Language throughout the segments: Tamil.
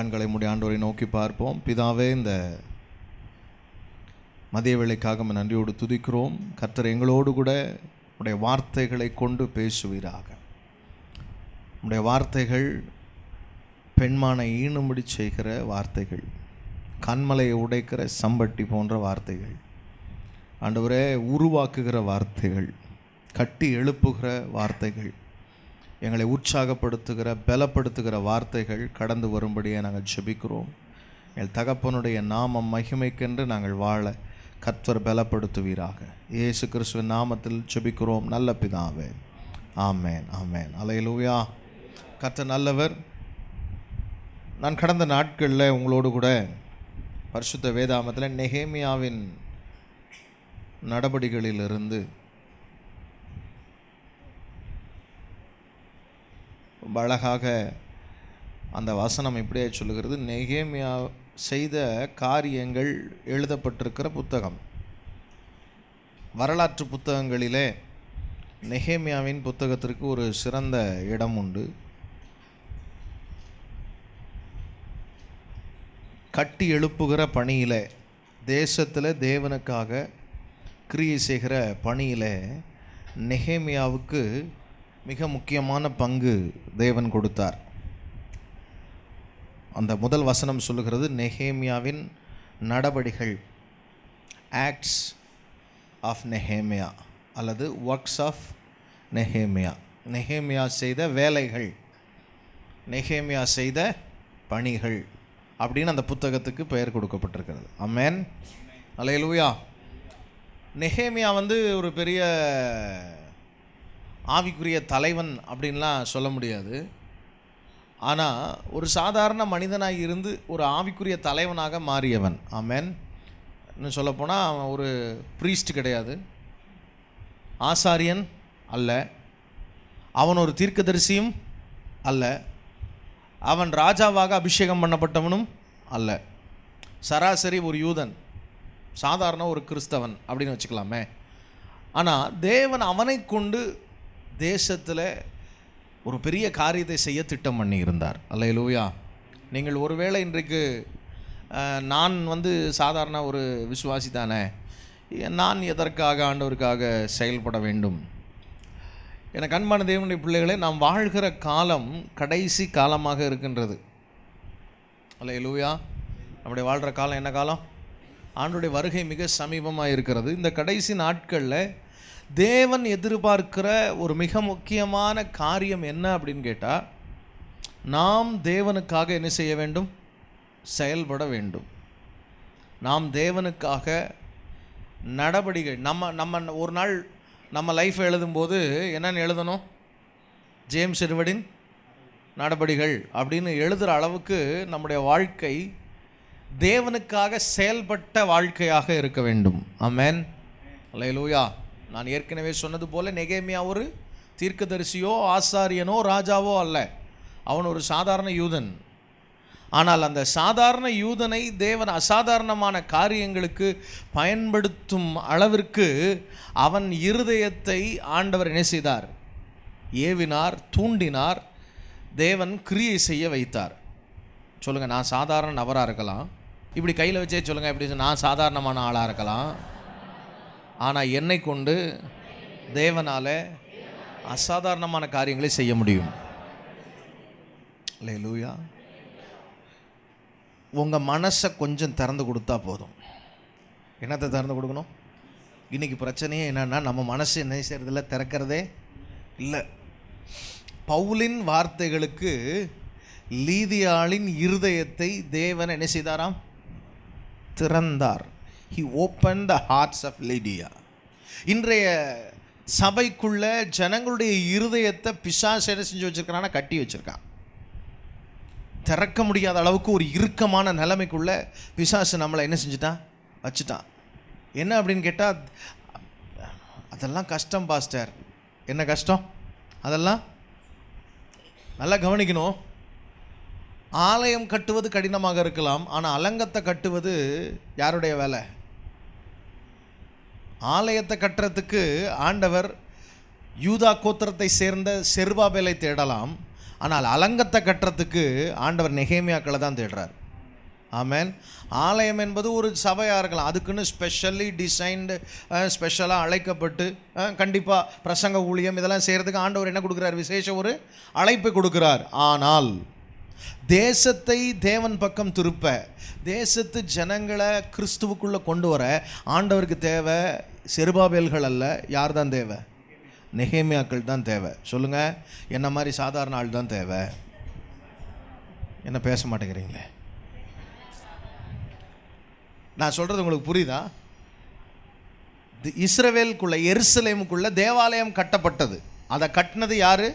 கண்களை மூடி ஆண்டவரை நோக்கி பார்ப்போம். பிதாவே, இந்த மதிய வேளைக்காக நன்றியோடு துதிக்கிறோம். கர்த்தர் எங்களோடு கூட உடைய வார்த்தைகளை கொண்டு பேசுவீராக. உடைய வார்த்தைகள் பெண்மானை ஈணும்படி செய்கிற வார்த்தைகள், கண்மலையை உடைக்கிற சம்பட்டி போன்ற வார்த்தைகள், ஆண்டவரே உருவாக்குகிற வார்த்தைகள், கட்டி எழுப்புகிற வார்த்தைகள், எங்களை உற்சாகப்படுத்துகிற பலப்படுத்துகிற வார்த்தைகள் கடந்து வரும்படியே நாங்கள் ஜெபிக்கிறோம். எங்கள் தகப்பனுடைய நாமம் மகிமைக்கென்று நாங்கள் வாழ கர்த்தர் பலப்படுத்துவீராக. இயேசு கிறிஸ்துவின் நாமத்தில் ஜெபிக்கிறோம் நல்ல பிதாவே, ஆமேன் ஆமேன். அல்லேலூயா. கர்த்தர் நல்லவர். நான் கடந்த நாட்களில் உங்களோடு கூட பரிசுத்த வேதாகமத்தில் நெகேமியாவின் நடபடிகளிலிருந்து ரொம்ப அழகாக அந்த வசனம் இப்படியே சொல்லுகிறது. நெகேமியா செய்த காரியங்கள் எழுதப்பட்டிருக்கிற புத்தகம். வரலாற்று புத்தகங்களிலே நெகேமியாவின் புத்தகத்திற்கு ஒரு சிறந்த இடம் உண்டு. கட்டி எழுப்புகிற பணியில், தேசத்தில் தேவனுக்காக கிரியை செய்கிற பணியில் நெகேமியாவுக்கு மிக முக்கியமான பங்கு தேவன் கொடுத்தார். அந்த முதல் வசனம் சொல்லுகிறது, நெகேமியாவின் நடபடிகள், ஆக்ட்ஸ் ஆஃப் நெகேமியா அல்லது ஒர்க்ஸ் ஆஃப் நெகேமியா. நெகேமியா செய்த வேலைகள், நெகேமியா செய்த பணிகள் அப்படின்னு அந்த புத்தகத்துக்கு பெயர் கொடுக்கப்பட்டிருக்கிறது. ஆமென், அல்லேலூயா. நெகேமியா ஒரு பெரிய ஆவிக்குரிய தலைவன் அப்படின்லாம் சொல்ல முடியாது. ஆனால் ஒரு சாதாரண மனிதனாக இருந்து ஒரு ஆவிக்குரிய தலைவனாக மாறியவன். ஆமென். இன்னும் சொல்லப்போனால் அவன் ஒரு ப்ரீஸ்ட் கிடையாது, ஆசாரியன் அல்ல, அவன் ஒரு தீர்க்கதரிசியும் அல்ல, அவன் ராஜாவாக அபிஷேகம் பண்ணப்பட்டவனும் அல்ல. சராசரி ஒரு யூதன், சாதாரண ஒரு கிறிஸ்தவன் அப்படின்னு வச்சுக்கலாமே. ஆனால் தேவன் அவனை கொண்டு தேசத்தில் ஒரு பெரிய காரியத்தை செய்ய திட்டம் பண்ணி இருந்தார். அல்லேலூயா. நீங்கள் ஒருவேளை இன்றைக்கு நான் சாதாரண ஒரு விசுவாசி தானே, நான் எதற்காக ஆண்டவருக்காக செயல்பட வேண்டும்? எனக்கு அன்பான தேவனுடைய பிள்ளைகளே, நாம் வாழ்கிற காலம் கடைசி காலமாக இருக்கின்றது. அல்லேலூயா. நம்முடைய வாழ்கிற காலம் என்ன காலம்? ஆண்டவருடைய வருகை மிக சமீபமாக இருக்கிறது. இந்த கடைசி நாட்களில் தேவன் எதிர்பார்க்கிற ஒரு மிக முக்கியமான காரியம் என்ன அப்படின்னு கேட்டால், நாம் தேவனுக்காக என்ன செய்ய வேண்டும்? செயல்பட வேண்டும். நாம் தேவனுக்காக நடபடிகள், நம்ம ஒரு நாள் நம்ம லைஃப்பை எழுதும்போது என்னென்னு எழுதணும்? ஜேம்ஸ் எட்வர்டின் நடபடிகள் அப்படின்னு எழுதுகிற அளவுக்கு நம்முடைய வாழ்க்கை தேவனுக்காக செயல்பட்ட வாழ்க்கையாக இருக்க வேண்டும். ஆமென், அல்லேலூயா. நான் ஏற்கனவே சொன்னது போல நெகேமியா ஒரு தீர்க்கதரிசியோ ஆசாரியனோ ராஜாவோ அல்ல, அவன் ஒரு சாதாரண யூதன். ஆனால் அந்த சாதாரண யூதனை தேவன் அசாதாரணமான காரியங்களுக்கு பயன்படுத்தும் அளவிற்கு அவன் இருதயத்தை ஆண்டவர் என்ன செய்தார்? ஏவினார், தூண்டினார், தேவன் கிரியை செய்ய வைத்தார். சொல்லுங்கள், நான் சாதாரண நபராக இருக்கலாம், இப்படி கையில் வச்சே சொல்லுங்கள், எப்படி நான் சாதாரணமான ஆளாக இருக்கலாம், ஆனால் என்னை கொண்டு தேவனால் அசாதாரணமான காரியங்களை செய்ய முடியும். அல்லேலூயா. உங்கள் மனசை கொஞ்சம் திறந்து கொடுத்தா போதும். என்னத்தை திறந்து கொடுக்கணும்? இன்றைக்கி பிரச்சனையே என்னென்னா, நம்ம மனசு என்ன செய்கிறதில்ல, திறக்கிறதே இல்லை. பவுலின் வார்த்தைகளுக்கு லீதியாளின் இருதயத்தை தேவன் என்ன செய்தாராம்? திறந்தார். He opened the hearts of Lydia. இன்றைய சபைக்குள்ள ஜனங்களுடைய இருதயத்தை பிசாசு என்ன செஞ்சு வச்சிருக்கானா? கட்டி வச்சிருக்கான். திறக்க முடியாத அளவுக்கு ஒரு இறுக்கமான நிலைமைக்குள்ள பிசாசு நம்மளை என்ன செஞ்சுட்டான்? வச்சுட்டான். என்ன அப்படின்னு கேட்டால், அதெல்லாம் கஷ்டம் பாஸ்டர். என்ன கஷ்டம்? அதெல்லாம் நல்லா கவனிக்கணும். ஆலயம் கட்டுவது கடினமாக இருக்கலாம், ஆனால் அலங்கத்தை கட்டுவது யாருடைய வேலை? ஆலயத்தை கட்டுறதுக்கு ஆண்டவர் யூதா கோத்திரத்தை சேர்ந்த செருபாபேலை தேடலாம், ஆனால் அலங்கத்தை கட்டுறதுக்கு ஆண்டவர் நெகேமியாக்களை தான் தேடுறார். ஆமென். ஆலயம் என்பது ஒரு சபையாக இருக்கலாம், அதுக்குன்னு ஸ்பெஷலி டிசைன்டு, ஸ்பெஷலாக அழைக்கப்பட்டு கண்டிப்பாக பிரசங்க ஊழியம் இதெல்லாம் செய்கிறதுக்கு ஆண்டவர் என்ன கொடுக்குறார்? விசேஷ ஒரு அழைப்பை கொடுக்குறார். ஆனால் தேசத்தை தேவன் பக்கம் திருப்ப, தேசத்து ஜனங்களை கிறிஸ்துவுக்குள்ளே கொண்டு வர ஆண்டவருக்கு தேவை செருபாபேல்கள் அல்ல. யார் தான் தேவை? நெகேமியாக்கள் தான் தேவை. சொல்லுங்கள், என்ன மாதிரி சாதாரண ஆள் தான் தேவை. என்ன பேச மாட்டேங்கிறீங்களே? நான் சொல்கிறது உங்களுக்கு புரியுதா? இஸ்ரவேலுக்குள்ள, எருசலேமுக்குள்ள தேவாலயம் கட்டப்பட்டது. அதை கட்டினது யார்?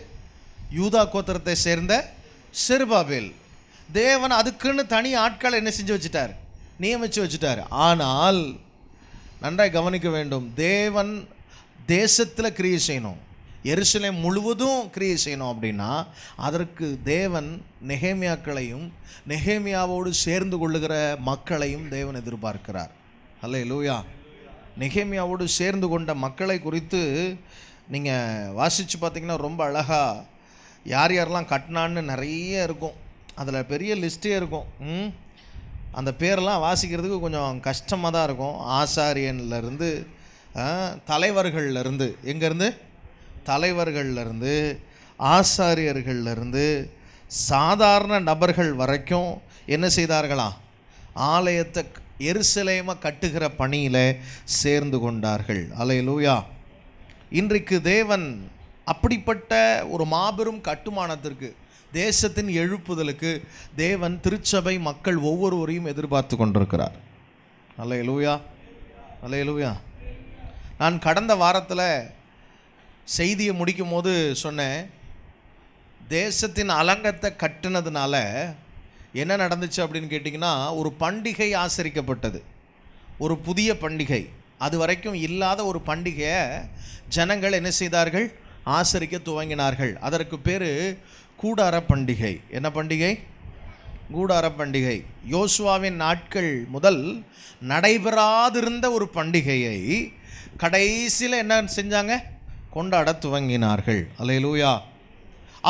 யூதா கோத்திரத்தை சேர்ந்த செருபாபேல். தேவன் அதுக்குன்னு தனி ஆட்களை என்ன செஞ்சு வச்சுட்டார்? நியமித்து வச்சுட்டார். ஆனால் நன்றாய் கவனிக்க வேண்டும், தேவன் தேசத்தில் கிரியை செய்யணும், எருசலேம் முழுவதும் கிரியை செய்யணும் அப்படின்னா அதற்கு தேவன் நெகேமியாக்களையும் நெகேமியாவோடு சேர்ந்து கொள்ளுகிற மக்களையும் தேவன் எதிர்பார்க்கிறார். அல்லேலூயா. நெகேமியாவோடு சேர்ந்து கொண்ட மக்களை குறித்து நீங்கள் வாசித்து பார்த்தீங்கன்னா ரொம்ப அழகாக யார் யாரெல்லாம் கட்டினான்னு நிறைய இருக்கும். அதில் பெரிய லிஸ்ட்டே இருக்கும். அந்த பேரெல்லாம் வாசிக்கிறதுக்கு கொஞ்சம் கஷ்டமாக தான் இருக்கும். ஆசாரியன்லேருந்து, தலைவர்கள்லேருந்து, எங்கேருந்து? தலைவர்கள்லேருந்து, ஆசாரியர்கள்லேருந்து, சாதாரண நபர்கள் வரைக்கும் என்ன செய்தார்களா? ஆலயத்தை எருசலேமை கட்டுகிற பணியில் சேர்ந்து கொண்டார்கள். அல்லேலூயா. இன்றைக்கு தேவன் அப்படிப்பட்ட ஒரு மாபெரும் கட்டுமானத்திற்கு, தேசத்தின் எழுப்புதலுக்கு தேவன் திருச்சபை மக்கள் ஒவ்வொருவரையும் எதிர்பார்த்து கொண்டிருக்கிறார். அல்லேலூயா, அல்லேலூயா. நான் கடந்த வாரத்தில் செய்தியை முடிக்கும் போது சொன்னேன், தேசத்தின் அலங்கத்தை கட்டினதுனால என்ன நடந்துச்சு அப்படின்னு கேட்டிங்கன்னா, ஒரு பண்டிகை ஆசரிக்கப்பட்டது, ஒரு புதிய பண்டிகை. அது வரைக்கும் இல்லாத ஒரு பண்டிகையை ஜனங்கள் என்ன செய்தார்கள்? ஆசரிக்க துவங்கினார்கள். அதற்கு பேர் கூடார பண்டிகை. என்ன பண்டிகை? கூடார பண்டிகை. யோசுவாவின் நாட்கள் முதல் நடைபெறாதிருந்த ஒரு பண்டிகையை கடைசியில் என்ன செஞ்சாங்க? கொண்டாட துவங்கினார்கள். அல்லேலூயா.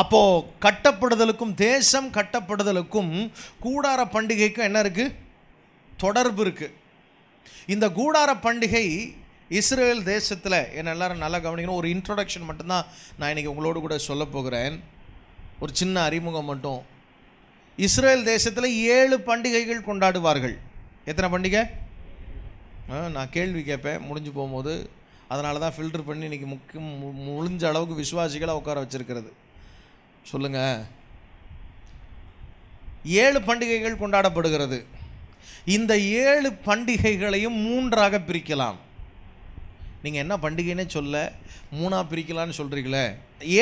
அப்போது கட்டப்படுதலுக்கும், தேசம் கட்டப்படுதலுக்கும் கூடார பண்டிகைக்கும் என்ன இருக்குது? தொடர்பு இருக்குது. இந்த கூடார பண்டிகை இஸ்ரேல் தேசத்தில், என்ன எல்லாரும் நல்லா கவனிக்கணும், ஒரு இன்ட்ரோடக்ஷன் மட்டும்தான் நான் இன்றைக்கி உங்களோடு கூட சொல்ல போகிறேன். ஒரு சின்ன அறிமுகம் மட்டும். இஸ்ரேல் தேசத்தில் 7 பண்டிகைகள் கொண்டாடுவார்கள். எத்தனை பண்டிகை? நான் கேள்வி கேட்பேன் முடிஞ்சு போகும்போது, அதனால தான் ஃபில்டர் பண்ணி இன்றைக்கி முடிஞ்ச அளவுக்கு விசுவாசிகளை உட்கார வச்சுருக்கிறது. சொல்லுங்கள். 7 பண்டிகைகள் கொண்டாடப்படுகிறது. இந்த 7 பண்டிகைகளையும் 3ஆக பிரிக்கலாம். நீங்கள் என்ன பண்டிகைன்னே சொல்ல 3ஆக பிரிக்கலான்னு சொல்கிறீங்களே.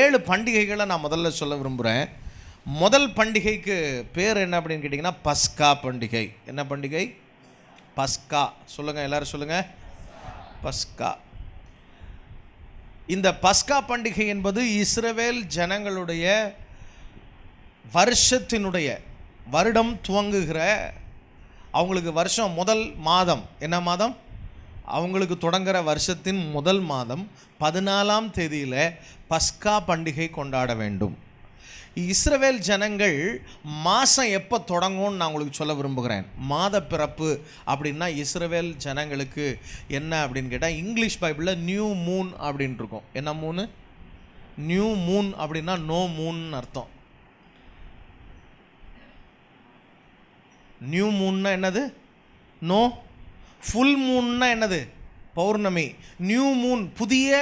7 பண்டிகைகளை நான் முதல்ல சொல்ல விரும்புகிறேன். முதல் பண்டிகைக்கு பேர் என்ன அப்படின்னு கேட்டிங்கன்னா பஸ்கா பண்டிகை. என்ன பண்டிகை? பஸ்கா. சொல்லுங்கள், எல்லோரும் சொல்லுங்கள். பஸ்கா. இந்த பஸ்கா பண்டிகை என்பது இஸ்ரவேல் ஜனங்களுடைய வருஷத்தினுடைய, வருடம் துவங்குகிற, அவங்களுக்கு வருஷம் முதல் மாதம், என்ன மாதம்? அவங்களுக்கு தொடங்குகிற வருஷத்தின் முதல் மாதம் 14ஆம் தேதியில் பஸ்கா பண்டிகை கொண்டாட வேண்டும். இஸ்ரவேல் ஜனங்கள் மாதம் எப்போ தொடங்கும்னு நான் உங்களுக்கு சொல்ல விரும்புகிறேன். மாத பிறப்பு அப்படின்னா இஸ்ரவேல் ஜனங்களுக்கு என்ன அப்படின்னு கேட்டால், இங்கிலீஷ் பைபிளில் நியூ மூன் அப்படின்னு இருக்கும். என்ன மூணு? நியூ மூன் அப்படின்னா நோ மூன் அர்த்தம். நியூ மூன்னா என்னது? நோ. ஃபுல் மூன்னா என்னது? பௌர்ணமி. நியூ மூன் புதிய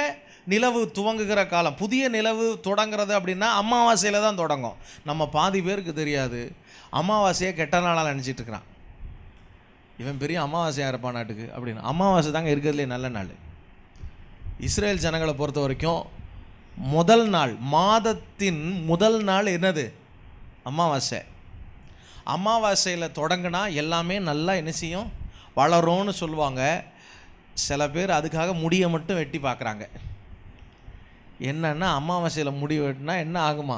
நிலவு துவங்குகிற காலம். புதிய நிலவு தொடங்குறது அப்படின்னா அமாவாசையில் தான் தொடங்கும். நம்ம பாதி பேருக்கு தெரியாது, அமாவாசையை கெட்ட நாளாக நினச்சிட்டு இருக்கிறான். இவன் பெரிய அமாவாசையாக இருப்பான் நாட்டுக்கு அப்படின்னு. அமாவாசை தாங்க இருக்கிறதுலே நல்ல நாள். இஸ்ரேல் ஜனங்களை பொறுத்த வரைக்கும் முதல் நாள், மாதத்தின் முதல் நாள் என்னது? அமாவாசை. அமாவாசையில் தொடங்கினா எல்லாமே நல்லா என்ன செய்யும்? வளரும்னு சொல்லுவாங்க. சில பேர் அதுக்காக முடியை மட்டும் வெட்டி பார்க்குறாங்க. என்னன்னா அமாவாசையில் முடி வெட்டினா என்ன ஆகுமா?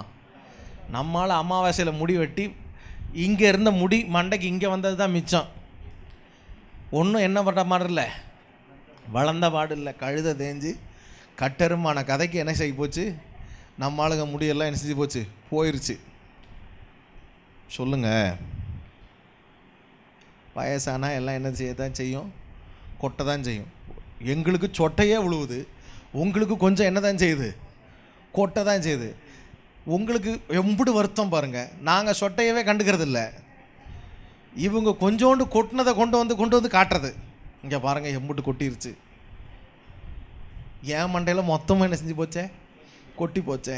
நம்மளால் அமாவாசையில் முடி வெட்டி இங்கே இருந்த முடி மண்டைக்கு இங்கே வந்தது தான் மிச்சம். ஒன்றும் என்ன பண்ணுற மாதிரி இல்லை, வளர்ந்த பாடு இல்லை. கழுதை தேஞ்சு கட்டெருமான கதைக்கு என்ன செய்ய போச்சு? நம்ம ஆளுங்க முடியெல்லாம் என்ன செஞ்சு போச்சு? போயிடுச்சு. சொல்லுங்கள். வயசானா எல்லாம் என்ன செய்ய தான் செய்யும்? கொட்டை தான் செய்யும். எங்களுக்கு சொட்டையே விழுவுது, உங்களுக்கு கொஞ்சம் என்ன தான் செய்யுது? கொட்டை தான் செய்யுது. உங்களுக்கு எம்புடு வருத்தம் பாருங்கள். நாங்கள் சொட்டையவே கண்டுக்கிறது இல்லை, இவங்க கொஞ்சோண்டு கொட்டினதை கொண்டு வந்து காட்டுறது. இங்கே பாருங்கள், எம்புட்டு கொட்டிருச்சு. ஏன் மண்டையில் மொத்தமாக என்ன செஞ்சு போச்சே? கொட்டி போச்சே.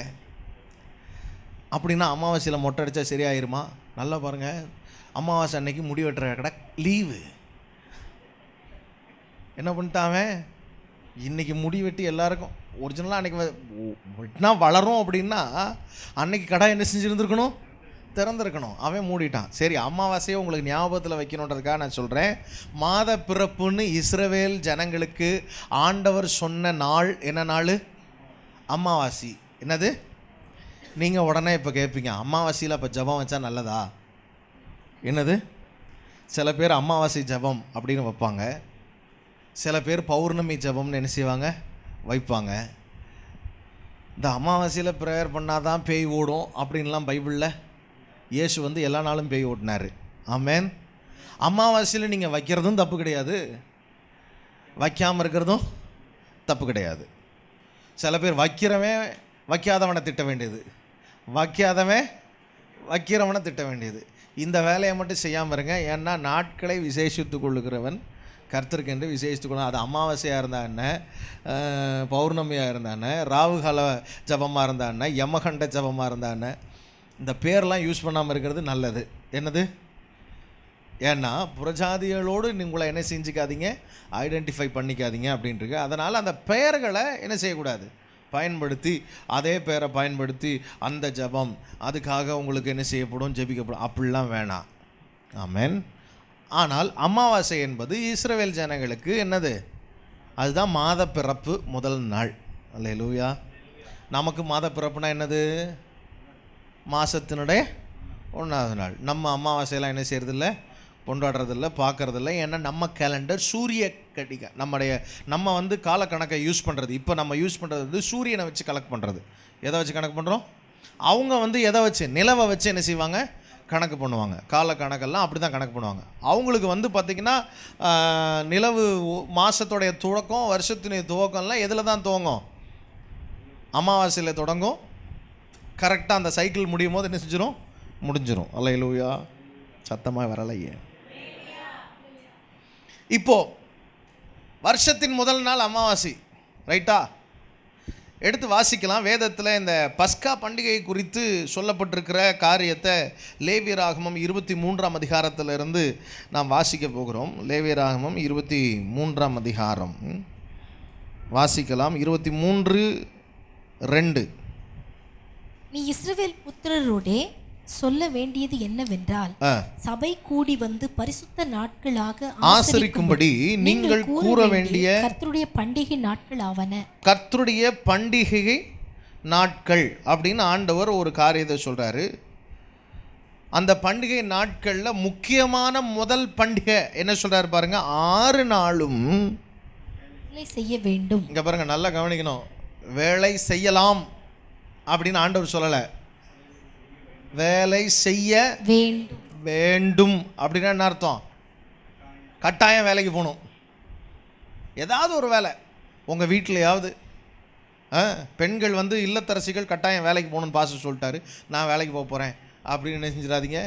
அப்படின்னா அமாவாசையில் மொட்டை அடித்தா சரியாயிருமா? நல்லா பாருங்கள், அமாவாசை அன்னைக்கு முடி வெட்டுற கடை லீவு. என்ன பண்ணிட்டாவே, இன்றைக்கி முடி வெட்டி எல்லாருக்கும் ஒரிஜினலாக அன்றைக்கி வெட்டினா வளரும் அப்படின்னா அன்னைக்கு கடை என்ன செஞ்சுருந்துருக்கணும்? திறந்துருக்கணும். அவன் மூடிட்டான். சரி, அமாவாசையை உங்களுக்கு ஞாபகத்தில் வைக்கணுன்றதுக்காக நான் சொல்கிறேன். மாத பிறப்புன்னு இஸ்ரவேல் ஜனங்களுக்கு ஆண்டவர் சொன்ன நாள் என்ன நாள்? அமாவாசை. என்னது? நீங்கள் உடனே இப்போ கேட்பீங்க, அமாவாசையில் இப்போ ஜபம் வச்சா நல்லதா? என்னது? சில பேர் அமாவாசை ஜபம் அப்படின்னு வைப்பாங்க, சில பேர் பௌர்ணமி ஜபம்னு என்ன செய்வாங்க? வைப்பாங்க. இந்த அமாவாசையில் ப்ரேயர் பண்ணாதான் பேய் ஓடும் அப்படின்லாம் பைபிளில் இயேசு வந்து எல்லா நாளும் பேய் ஓட்டினார். ஆமேன். அமாவாசையில் நீங்கள் வைக்கிறதும் தப்பு கிடையாது, வைக்காமல் இருக்கிறதும் தப்பு கிடையாது. சில பேர் வைக்கிறவன் வைக்காதவனை திட்ட வேண்டியது, வைக்காதவன் வைக்கிறவனை திட்ட வேண்டியது. இந்த வேலையை மட்டும் செய்யாமல் இருங்க. ஏன்னா நாட்களை விசேஷித்து கொள்ளுகிறவன் கர்த்தருக்கு என்று விசேஷித்துக்கணும். அது அமாவாசையாக இருந்தா என்ன, பௌர்ணமியாக இருந்தா என்ன, ராவுகால ஜபமாக இருந்தா என்ன, யமகண்ட ஜபமாக இருந்தா என்ன, இந்த பேர்லாம் யூஸ் பண்ணாமல் இருக்கிறது நல்லது. என்னது? ஏன்னா புறஜாதிகளோடு உங்களை என்ன செஞ்சுக்காதீங்க, ஐடென்டிஃபை பண்ணிக்காதீங்க அப்படின்ட்டுருக்கு. அதனால் அந்த பெயர்களை என்ன செய்யக்கூடாது? பயன்படுத்தி, அதே பேரை பயன்படுத்தி அந்த ஜபம் அதுக்காக உங்களுக்கு என்ன செய்யப்படும்? ஜெபிக்கப்படும். அப்படிலாம் வேணாம். ஆமென். ஆனால் அமாவாசை என்பது இஸ்ரவேல் ஜனங்களுக்கு என்னது? அதுதான் மாத பிறப்பு முதல் நாள். அல்லேலூயா. நமக்கு மாத பிறப்புனா என்னது? மாதத்தினுடைய 1வது நாள். நம்ம அமாவாசையெல்லாம் என்ன செய்கிறதில்ல, கொண்டாடுறதில்ல, பார்க்குறதில்ல. ஏன்னா நம்ம கேலண்டர் சூரிய கடிகை, நம்ம வந்து காலக்கணக்கை யூஸ் பண்ணுறது. இப்போ நம்ம யூஸ் பண்ணுறது வந்து சூரியனை வச்சு கலெக்ட் பண்ணுறது. எதை வச்சு கணக்கு பண்ணுறோம்? அவங்க வந்து எதை வச்சு? நிலவை வச்சு என்ன செய்வாங்க? கணக்கு பண்ணுவாங்க. கால கணக்கெல்லாம் அப்படி தான் கணக்கு பண்ணுவாங்க. அவங்களுக்கு வந்து பார்த்திங்கன்னா நிலவு மாதத்துடைய துவக்கம், வருஷத்தினுடைய துவக்கம்லாம் எதில் தான் துவங்கும்? அமாவாசையில் தொடங்கும். கரெக்டாக அந்த சைக்கிள் முடியும் போது என்ன செஞ்சிடும்? முடிஞ்சிடும். அல்லேலூயா. சத்தமாக வரலையே. இப்போது வருஷத்தின் முதல் நாள் அமாவாசை, ரைட்டா? எடுத்து வாசிக்கலாம். வேதத்தில் இந்த பஸ்கா பண்டிகை குறித்து சொல்லப்பட்டிருக்கிற காரியத்தை லேவியராகமம் 23ஆம் அதிகாரத்திலிருந்து நாம் வாசிக்க போகிறோம். லேவியராகமம் 23ஆம் அதிகாரம் வாசிக்கலாம். 23:2. நீ இஸ்ரவேல் புத்திரரோடே சொல்ல வேண்டியது என்னவென்றால், சபை கூடி வந்து பரிசுத்த நாட்களாக ஆசரிக்கும்படி நீங்கள் கூற வேண்டிய கர்த்தருடைய பண்டிகை நாட்கள் ஆவன. கர்த்தருடைய பண்டிகை நாட்கள் அப்படின்னு ஆண்டவர் ஒரு காரியத்தை சொல்றாரு. அந்த பண்டிகை நாட்களில் முக்கியமான முதல் பண்டிகை என்ன சொல்றாரு பாருங்க, 6 நாளும் வேலை செய்ய வேண்டும். இங்க பாருங்க, நல்லா கவனிக்கணும். வேலை செய்யலாம் அப்படின்னு ஆண்டவர் சொல்லலை, வேலை செய்ய வேண்டும் அப்படின்னா என்ன அர்த்தம்? கட்டாயம் வேலைக்கு போகணும். ஏதாவது ஒரு வேலை உங்கள் வீட்டிலையாவது. பெண்கள் வந்து இல்லத்தரசிகள் கட்டாயம் வேலைக்கு போகணுன்னு பாஸ்டர் சொல்லிட்டாரு, நான் வேலைக்கு போக போகிறேன் அப்படின்னு என்ன செஞ்சிடாதீங்க,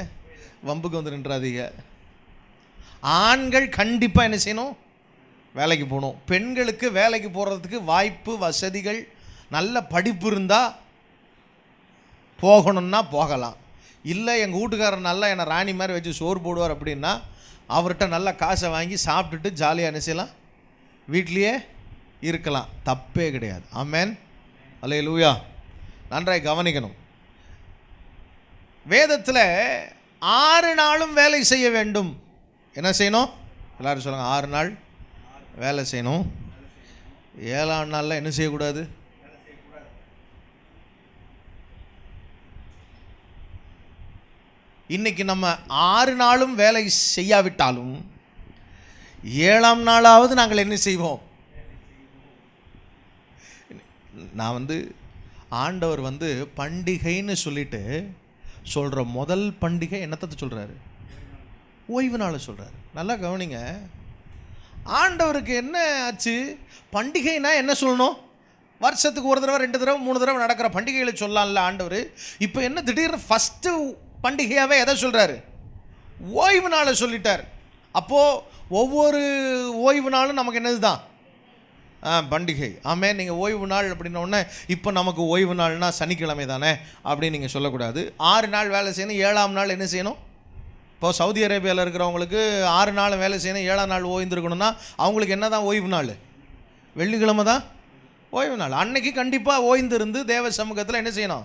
வம்புக்கு வந்து நின்றாதீங்க. ஆண்கள் கண்டிப்பாக என்ன செய்யணும்? வேலைக்கு போகணும். பெண்களுக்கு வேலைக்கு போகிறதுக்கு வாய்ப்பு, வசதிகள், நல்ல படிப்பு இருந்தால் போகணுன்னா போகலாம். இல்லை எங்கள் வீட்டுக்காரர் நல்லா என்னை ராணி மாதிரி வச்சு சோறு போடுவார் அப்படின்னா அவர்கிட்ட நல்லா காசை வாங்கி சாப்பிட்டுட்டு ஜாலியாக என்ன செய்யலாம், வீட்லேயே இருக்கலாம். தப்பே கிடையாது. ஆமென். அல்லேலூயா. நன்றாய் கவனிக்கணும். வேதத்தில் 6 நாளும் வேலை செய்ய வேண்டும். என்ன செய்யணும்? எல்லோரும் சொல்லுங்கள், 6 நாள் வேலை செய்யணும். 7ஆம் நாளில் என்ன செய்யக்கூடாது? இன்றைக்கி நம்ம 6 நாளும் வேலை செய்யாவிட்டாலும் 7ஆம் நாளாவது நாங்கள் என்ன செய்வோம்? நான் வந்து ஆண்டவர் வந்து பண்டிகைன்னு சொல்லிட்டு சொல்கிற முதல் பண்டிகை என்னத்தை சொல்கிறாரு? ஓய்வு நாளை சொல்கிறாரு. நல்லா கவனிங்க. ஆண்டவருக்கு என்ன ஆச்சு? பண்டிகைனா என்ன சொல்லணும்? வருஷத்துக்கு ஒரு தடவை 2 தடவை 3 தடவை நடக்கிற பண்டிகைகளை சொல்லலாம்ல ஆண்டவர். இப்போ என்ன திடீர்னு ஃபஸ்ட்டு பண்டிகையாகவே எதை சொல்கிறாரு? ஓய்வு நாளை சொல்லிட்டார். அப்போது ஒவ்வொரு ஓய்வு நாளும் நமக்கு என்னது தான்? பண்டிகை. ஆமாம். நீங்கள் ஓய்வு நாள் அப்படின்னோடனே இப்போ நமக்கு ஓய்வு நாள்னா சனிக்கிழமை தானே அப்படின்னு நீங்கள் சொல்லக்கூடாது. 6 நாள் வேலை செய்யணும், 7ஆம் நாள் என்ன செய்யணும்? இப்போது சவுதி அரேபியாவில் இருக்கிறவங்களுக்கு 6 நாள் வேலை செய்யணும், 7ஆம் நாள் ஓய்ந்துருக்கணும்னா அவங்களுக்கு என்ன தான் ஓய்வு நாள்? வெள்ளிக்கிழமை தான் ஓய்வு நாள். அன்னைக்கு கண்டிப்பாக ஓய்ந்திருந்து தேவ சமூகத்தில் என்ன செய்யணும்?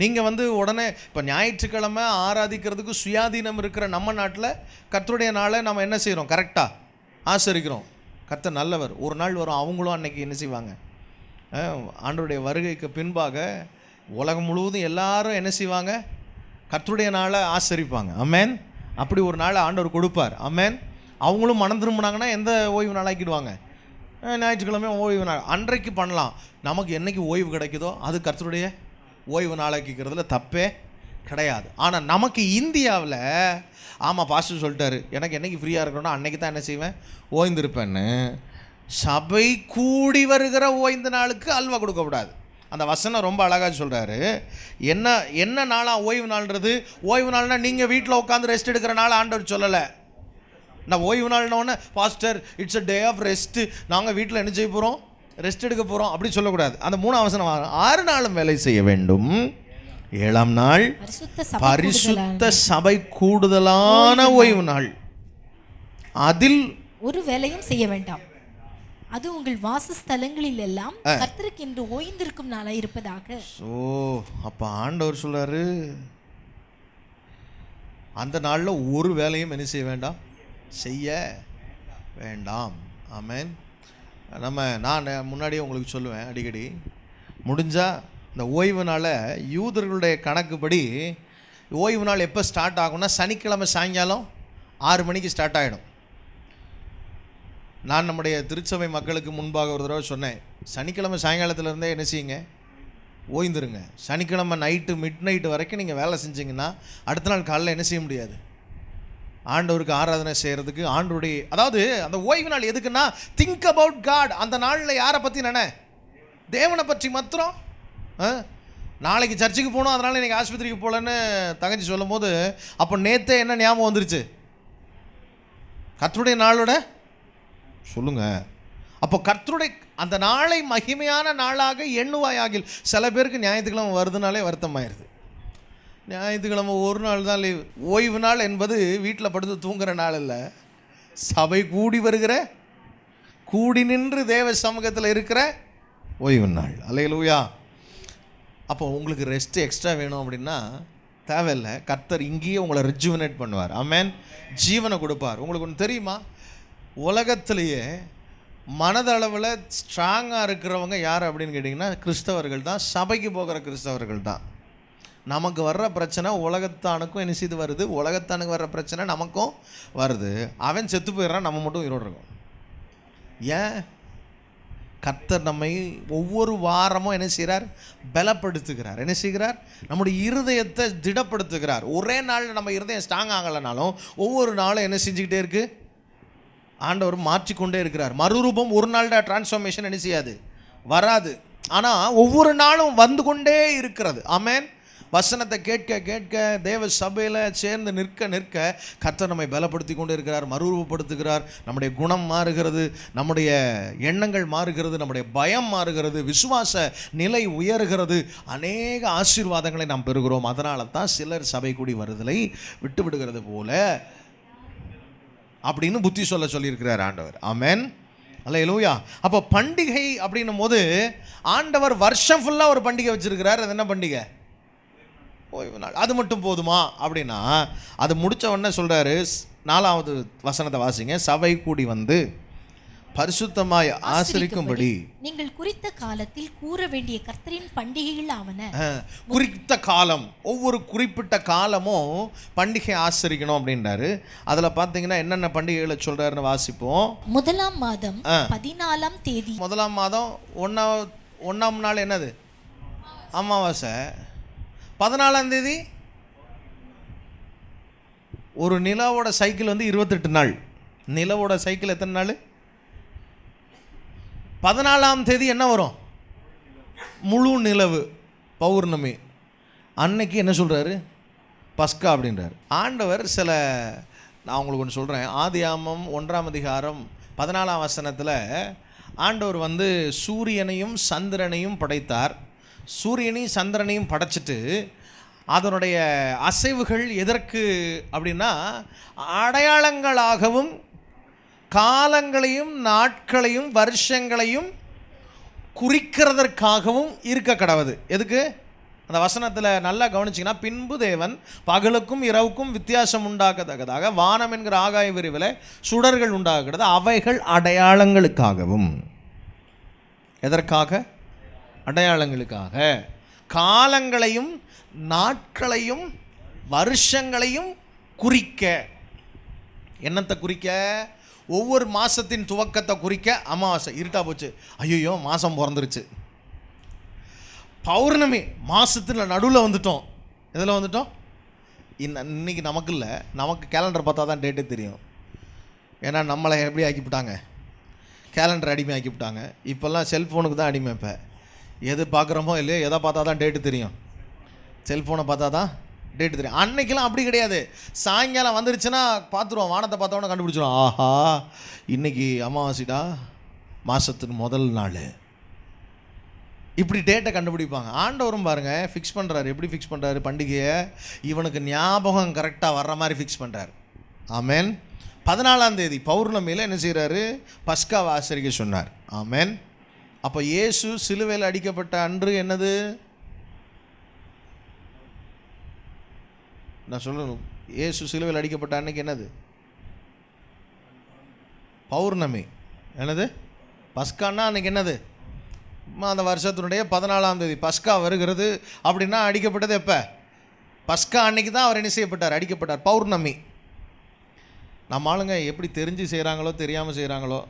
நீங்கள் உடனே இப்போ ஞாயிற்றுக்கிழமை ஆராதிக்கிறதுக்கு சுயாதீனம் இருக்கிற நம்ம நாட்டில் கர்த்தருடைய நாளை நம்ம என்ன செய்கிறோம்? கரெக்டாக ஆசரிக்கிறோம். கர்த்தர் நல்லவர். ஒரு நாள் வரும், அவங்களும் அன்னைக்கு என்ன செய்வாங்க? ஆண்டவருடைய வருகைக்கு பின்பாக உலகம் முழுவதும் எல்லாரும் என்ன செய்வாங்க? கர்த்தருடைய நாளை ஆசரிப்பாங்க. ஆமென். அப்படி ஒரு நாளை ஆண்டவர் கொடுப்பார். ஆமென். அவங்களும் மனம் திரும்பினாங்கன்னா எந்த ஓய்வு நாளாக்கிடுவாங்க? ஞாயிற்றுக்கிழமை ஓய்வு நாள். அன்றைக்கு பண்ணலாம். நமக்கு என்றைக்கு ஓய்வு கிடைக்குதோ அது கர்த்தருடைய ஓய்வு நாளாக்கிக்கிறதுல தப்பே கிடையாது. ஆனால் நமக்கு இந்தியாவில் ஆமாம் பாஸ்டர் சொல்லிட்டாரு, எனக்கு என்றைக்கு ஃப்ரீயாக இருக்கணும்னா அன்றைக்கி தான் என்ன செய்வேன்? ஓய்ந்திருப்பேன்னு. சபை கூடி வருகிற ஓய்ந்த நாளுக்கு அல்வா கொடுக்கக்கூடாது. அந்த வசனம் ரொம்ப அழகாக சொல்கிறாரு. என்ன நாளாக ஓய்வு நாள்ன்றது? ஓய்வு நாள்னால் நீங்கள் வீட்டில் உட்காந்து ரெஸ்ட் எடுக்கிற நாள் ஆண்டவர் சொல்லலை. நான் ஓய்வு நாள்னோடனே pastor it's a day of rest, நாங்கள் வீட்டில் என்ன செய்ய போகிறோம்? ரெஸ்ட் எடுக்க போகிறோம் அப்படி சொல்லக்கூடாது. அந்த 3ஆம் வசனம் 6 நாளும் வேலை செய்ய வேண்டும், 7ஆம் நாள் பரிசுத்த சபை கூடுதலான ஓய்வு நாள், அதில் ஒரு வேலையும் செய்ய வேண்டாம், அது உங்கள் வாசஸ்தலங்களில் எல்லாம் கர்த்தருக்கு என்று ஓய்ந்திருக்கும் நாளாக இருப்பதாக. அப்போ ஆண்டவர் சொல்றாரு, அந்த நாளில் ஒரு வேலையும் என்ன செய்ய வேண்டாம்? செய்ய வேண்டாம். ஆமென். நான் முன்னாடியே உங்களுக்கு சொல்லுவேன் அடிக்கடி, முடிஞ்சால் இந்த ஓய்வு நாளை யூதர்களுடைய கணக்குப்படி ஓய்வு நாள் எப்போ ஸ்டார்ட் ஆகும்னா சனிக்கிழமை சாயங்காலம் 6 மணிக்கு ஸ்டார்ட் ஆகிடும். நான் நம்முடைய திருச்சபை மக்களுக்கு முன்பாக ஒரு தடவை சொன்னேன், சனிக்கிழமை சாயங்காலத்திலேருந்தே என்ன செய்யுங்க? ஓய்ந்துருங்க. சனிக்கிழமை நைட்டு மிட் வரைக்கும் நீங்கள் வேலை செஞ்சிங்கன்னா அடுத்த நாள் காலையில் என்ன செய்ய முடியாது? ஆண்டவருக்கு ஆராதனை செய்கிறதுக்கு ஆண்டவருடைய, அதாவது அந்த ஓய்வு நாள் எதுக்குன்னா திங்க் அபவுட் காட். அந்த நாளில் யாரை பற்றி தேவனை பற்றி மாத்திரம். நாளைக்கு சர்ச்சுக்கு போகணும், அதனால் இன்றைக்கி ஆஸ்பத்திரிக்கு போகலன்னு தங்கச்சி சொல்லும் போது அப்போ நேற்றே என்ன ஞாபகம் வந்துருச்சு? கர்த்தருடைய நாளோட சொல்லுங்கள். அப்போ கர்த்தருடைய அந்த நாளை மகிமையான நாளாக எண்ணுவாயாகில். சில பேருக்கு ஞாயிற்றுக்கிழமை வருதுனாலே வருத்தமாயிருது. ஞாயிற்றுக்கிழமை ஒரு நாள் தான் லீவு. ஓய்வு நாள் என்பது வீட்டில் படுத்து தூங்குகிற நாள் இல்லை, சபை கூடி வருகிற, கூடி நின்று தேவ சமூகத்தில் இருக்கிற ஓய்வு நாள். அல்லேலூயா. அப்போ உங்களுக்கு ரெஸ்ட் எக்ஸ்ட்ரா வேணும் அப்படின்னா தேவையில்லை, கர்த்தர் இங்கேயே உங்களை ரிஜுவனேட் பண்ணுவார். ஆமென். ஜீவனை கொடுப்பார். உங்களுக்கு ஒன்று தெரியுமா? உலகத்திலேயே மனதளவில் ஸ்ட்ராங்காக இருக்கிறவங்க யார் அப்படின்னு கேட்டிங்கன்னா கிறிஸ்தவர்கள் தான், சபைக்கு போகிற கிறிஸ்தவர்கள் தான். நமக்கு வர்ற பிரச்சனை உலகத்தானுக்கும் என்ன செய்து வருது? உலகத்தானுக்கு வர்ற பிரச்சனை நமக்கும் வருது. அவன் செத்து போயிடுறான், நம்ம மட்டும் உயிரோடு இருக்கோம். ஏன்? கர்த்தர் நம்மை ஒவ்வொரு வாரமும் என்ன செய்கிறார்? பலப்படுத்துகிறார். என்ன செய்கிறார்? நம்முடைய இருதயத்தை திடப்படுத்துகிறார். ஒரே நாளில் நம்ம இருதயம் ஸ்ட்ராங் ஆகலைனாலும் ஒவ்வொரு நாளும் என்ன செஞ்சுக்கிட்டே இருக்குது? ஆண்டவர் மாற்றிக்கொண்டே இருக்கிறார். மறுரூபம் ஒரு நாள் டிரான்ஸ்ஃபார்மேஷன் என்ன செய்யாது? வராது. ஆனால் ஒவ்வொரு நாளும் வந்து கொண்டே இருக்கிறது. ஆமென். வசனத்தை கேட்க கேட்க தேவ சபையில் சேர்ந்து நிற்க கர்த்தர் நம்மை பலப்படுத்தி கொண்டு இருக்கிறார், மறுரூபப்படுத்துகிறார். நம்முடைய குணம் மாறுகிறது, நம்முடைய எண்ணங்கள் மாறுகிறது, நம்முடைய பயம் மாறுகிறது, விசுவாச நிலை உயர்கிறது, அநேக ஆசீர்வாதங்களை நாம் பெறுகிறோம். அதனால தான் சிலர் சபை கூடி வருதலை விட்டு விடுகிறது போல அப்படின்னு புத்தி சொல்லியிருக்கிறார் ஆண்டவர். ஆமென். அல்லேலூயா. அப்போ பண்டிகை அப்படின்னும் போது ஆண்டவர் வருஷம் ஃபுல்லாக ஒரு பண்டிகை வச்சிருக்கிறார். அது என்ன பண்டிகை? ஓய்வு நாள். அது மட்டும் போதுமா அப்படின்னா, அது முடித்த உடனே சொல்கிறாரு, 4வது வசனத்தை வாசிங்க. சபை கூடி வந்து பரிசுத்தமாய் ஆசரிக்கும்படி நீங்கள் குறித்த காலத்தில் கூற வேண்டிய கர்த்தரின் பண்டிகைகள் ஆவன. குறித்த காலம், ஒவ்வொரு குறிப்பிட்ட காலமும் பண்டிகை ஆசரிக்கணும் அப்படின்றாரு. அதில் பார்த்தீங்கன்னா என்னென்ன பண்டிகைகளை சொல்கிறாருன்னு வாசிப்போம். 1ஆம் மாதம் 14ஆம் தேதி. 1ஆம் மாதம் 1ஆம் நாள் என்னது? அமாவாசை. 14ஆம் தேதி ஒரு நிலவோட சைக்கிள் வந்து 28 நாள். நிலவோட சைக்கிள் எத்தனை நாள்? 14ஆம் தேதி என்ன வரும்? முழு நிலவு, பௌர்ணமி. அன்னைக்கு என்ன சொல்கிறாரு? பஸ்கா அப்படின்றார். ஆண்டவர் நான் உங்களுக்கு ஒன்று சொல்கிறேன். ஆதியாகமம் 1ஆம் அதிகாரம் 14ஆம் வசனத்தில் ஆண்டவர் வந்து சூரியனையும் சந்திரனையும் படைத்தார். சூரியனையும் சந்திரனையும் படைச்சிட்டு அதனுடைய அசைவுகள் எதற்கு அப்படின்னா அடையாளங்களாகவும் காலங்களையும் நாட்களையும் வருஷங்களையும் குறிக்கிறதற்காகவும் இருக்க கடவுது. எதுக்கு? அந்த வசனத்தில் நல்லா கவனிச்சிங்கன்னா, பின்பு தேவன் பகலுக்கும் இரவுக்கும் வித்தியாசம் உண்டாக்கத்தக்கதாக வானம் என்கிற ஆகாய விரிவில் சுடர்கள் உண்டாகிறது. அவைகள் அடையாளங்களுக்காகவும். எதற்காக? அடையாளங்களுக்காக. காலங்களையும் நாட்களையும் வருஷங்களையும் குறிக்க. என்னத்தை குறிக்க? ஒவ்வொரு மாதத்தின் துவக்கத்தை குறிக்க. அமாவாசை இருட்டா போச்சு, ஐயோ மாதம் பிறந்துருச்சு. பௌர்ணமி, மாதத்தில் நடுவில் வந்துட்டோம். எதில் வந்துட்டோம்? இன்னைக்கு நமக்கு இல்லை, நமக்கு கேலண்டர் பார்த்தா தான் டேட்டே தெரியும். ஏன்னா நம்மளை எப்படி ஆக்கிவிட்டாங்க? கேலண்டர் அடிமை ஆக்கிவிட்டாங்க. இப்போல்லாம் செல்ஃபோனுக்கு தான் அடிமை. இப்போ எது பார்க்குறோமோ இல்லையோ எதை பார்த்தா தான் டேட்டு தெரியும். செல்ஃபோனை பார்த்தா தான் டேட்டு தெரியும். அன்னைக்கெல்லாம் அப்படி கிடையாது. சாயங்காலம் வந்துருச்சுன்னா பார்த்துருவோம், வானத்தை பார்த்தோன்னே கண்டுபிடிச்சிடும். ஆஹா, இன்றைக்கி அமாவாசைடா, மாதத்துக்கு முதல் நாள். இப்படி டேட்டை கண்டுபிடிப்பாங்க. ஆண்டவரும் பாருங்கள் ஃபிக்ஸ் பண்ணுறாரு. எப்படி ஃபிக்ஸ் பண்ணுறாரு? பண்டிகையை இவனுக்கு ஞாபகம் கரெக்டாக வர்ற மாதிரி ஃபிக்ஸ் பண்ணுறாரு. ஆமேன். 14ஆம் தேதி பௌர்ணமியில் என்ன செய்கிறாரு? பஸ்காவை ஆசரிக்க சொன்னார். ஆமேன். அப்போ இயேசு சிலுவையில் அடிக்கப்பட்ட அன்று என்னது? நான் சொல்லணும், இயேசு சிலுவையில் அடிக்கப்பட்ட அன்னைக்கு என்னது? பௌர்ணமி. என்னது? பஸ்கான்னா அன்னைக்கு என்னது? அந்த வருஷத்தினுடைய 14ஆம் தேதி பஸ்கா வருகிறது. அப்படின்னா அடிக்கப்பட்டது எப்போ? பஸ்கா அன்னைக்கு தான் அவர் என்ன செய்யப்பட்டார்? அடிக்கப்பட்டார். பௌர்ணமி. நம்ம ஆளுங்க எப்படி தெரிஞ்சு செய்கிறாங்களோ தெரியாமல் செய்கிறாங்களோ,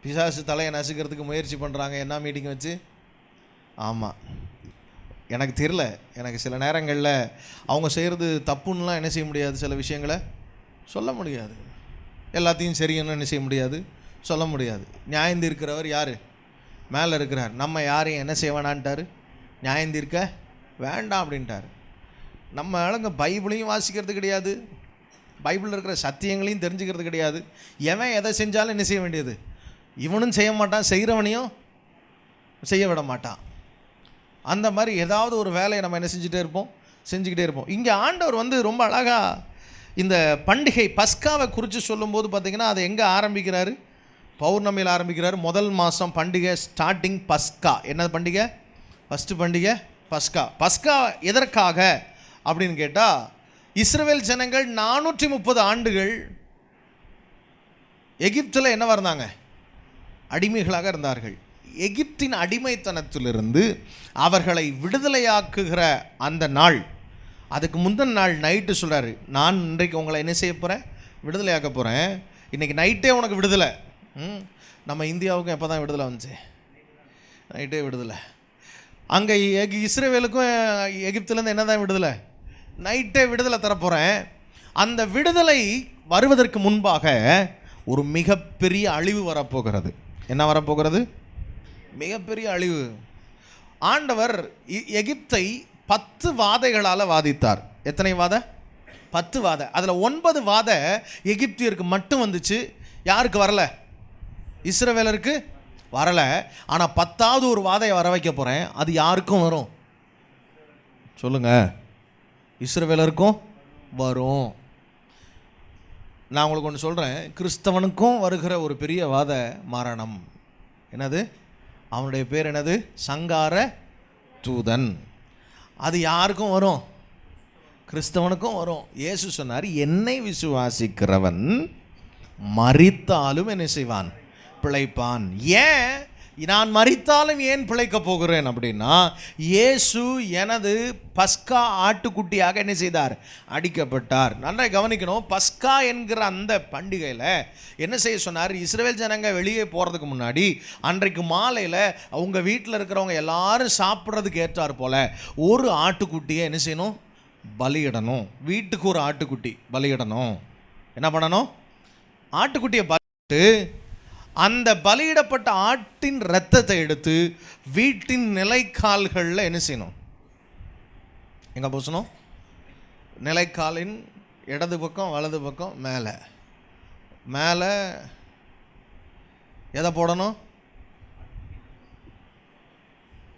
பிசாசு தலையை நசுக்கிறதுக்கு முயற்சி பண்ணுறாங்க. என்ன மீட்டிங் வச்சு? ஆமாம், எனக்கு தெரியல. எனக்கு சில நேரங்களில் அவங்க செய்கிறது தப்புன்னெலாம் என்ன செய்ய முடியாது, சில விஷயங்களை சொல்ல முடியாது. எல்லாத்தையும் சரின்னு என்ன செய்ய முடியாது, சொல்ல முடியாது. நியாயம் தீர்க்கிறவர் யார்? மேலே இருக்கிறார். நம்ம யாரையும் என்ன செய்ய வேணான்ட்டார்? நியாயம் தீர்க்க வேண்டாம் அப்படின்ட்டார். நம்ம ஆளுங்க பைபிளையும் வாசிக்கிறது கிடையாது, பைபிளில் இருக்கிற சத்தியங்களையும் தெரிஞ்சுக்கிறது கிடையாது. எவன் எதை செஞ்சாலும் என்ன செய்ய வேண்டியது? இவனும் செய்ய மாட்டான், செய்கிறவனையும் செய்ய விட மாட்டான். அந்த மாதிரி ஏதாவது ஒரு வேலையை நம்ம என்ன செஞ்சுக்கிட்டே இருப்போம். இங்கே ஆண்டவர் வந்து ரொம்ப அழகாக இந்த பண்டிகை பஸ்காவை குறித்து சொல்லும்போது பார்த்திங்கன்னா, அதை எங்கே ஆரம்பிக்கிறாரு? பௌர்ணமியில் ஆரம்பிக்கிறாரு. முதல் மாதம் பண்டிகை ஸ்டார்டிங் பஸ்கா. என்ன பண்டிகை? ஃபஸ்ட்டு பண்டிகை பஸ்கா. பஸ்கா எதற்காக அப்படின்னு கேட்டால், இஸ்ரவேல் ஜனங்கள் 430 ஆண்டுகள் எகிப்தில் என்னவாக இருந்தாங்க? அடிமைகளாக இருந்தார்கள். எகிப்தின் அடிமைத்தனத்திலிருந்து அவர்களை விடுதலையாக்குகிற அந்த நாள், அதுக்கு முந்தின நாள் நைட்டு சொல்கிறாரு, நான் இன்றைக்கு உங்களை என்ன செய்ய போகிறேன்? விடுதலையாக்க போகிறேன். இன்றைக்கி நைட்டே உனக்கு விடுதலை. நம்ம இந்தியாவுக்கும் எப்போ தான் விடுதலை வந்துச்சு? நைட்டே விடுதலை. அங்கே இஸ்ரவேலுக்கும் எகிப்துலேருந்து என்ன தான் விடுதலை? நைட்டே விடுதலை தரப்போகிறேன். அந்த விடுதலை வருவதற்கு முன்பாக ஒரு மிகப்பெரிய அழிவு வரப்போகிறது. என்ன வரப்போகிறது? மிகப்பெரிய அழிவு. ஆண்டவர் எகிப்தை 10 வாதைகளால் வாதித்தார். எத்தனை வாதை? 10 வாதை. அதில் 9 வாதை எகிப்தியருக்கு மட்டும் வந்துச்சு. யாருக்கு வரலை? இஸ்ரவேலருக்கு வரலை. ஆனால் 10வது ஒரு வாதையை வர வைக்க போகிறேன். அது யாருக்கும் வரும்? சொல்லுங்கள். இஸ்ரவேலருக்கும் வரும். நான் உங்களுக்கு ஒன்று சொல்கிறேன். கிறிஸ்தவனுக்கும் வருகிற ஒரு பெரிய வாத மரணம். என்னது? அவனுடைய பேர் என்னது? சங்கார தூதன். அது யாருக்கும் வரும்? கிறிஸ்தவனுக்கும் வரும். இயேசு சொன்னார், என்னை விசுவாசிக்கிறவன் மரித்தாலும் என்ன செய்வான்? பிழைப்பான். ஏன் நான் மரித்தாலும் ஏன் பிழைக்க போகிறேன் அப்படின்னா, இயேசு எனது பஸ்கா ஆட்டுக்குட்டியாக என்ன செய்தார்? அடிக்கப்பட்டார். நன்றாக கவனிக்கணும். பஸ்கா என்கிற அந்த பண்டிகையில் என்ன செய்ய சொன்னார்? இஸ்ரவேல் ஜனங்க வெளியே போகிறதுக்கு முன்னாடி அன்றைக்கு மாலையில் அவங்க வீட்டில் இருக்கிறவங்க எல்லாரும் சாப்பிட்றதுக்கு ஏற்றார் போல் ஒரு ஆட்டுக்குட்டியை என்ன செய்யணும்? பலியிடணும். வீட்டுக்கு ஒரு ஆட்டுக்குட்டி பலியிடணும். என்ன பண்ணணும்? ஆட்டுக்குட்டியை பலியிட்டு அந்த பலியிடப்பட்ட ஆட்டின் இரத்தத்தை எடுத்து வீட்டின் நிலைக்கால்களில் என்ன செய்யணும்? எங்கே பூசணும்? நிலைக்காலின் இடது பக்கம் வலது பக்கம் மேலே. மேலே எதை போடணும்?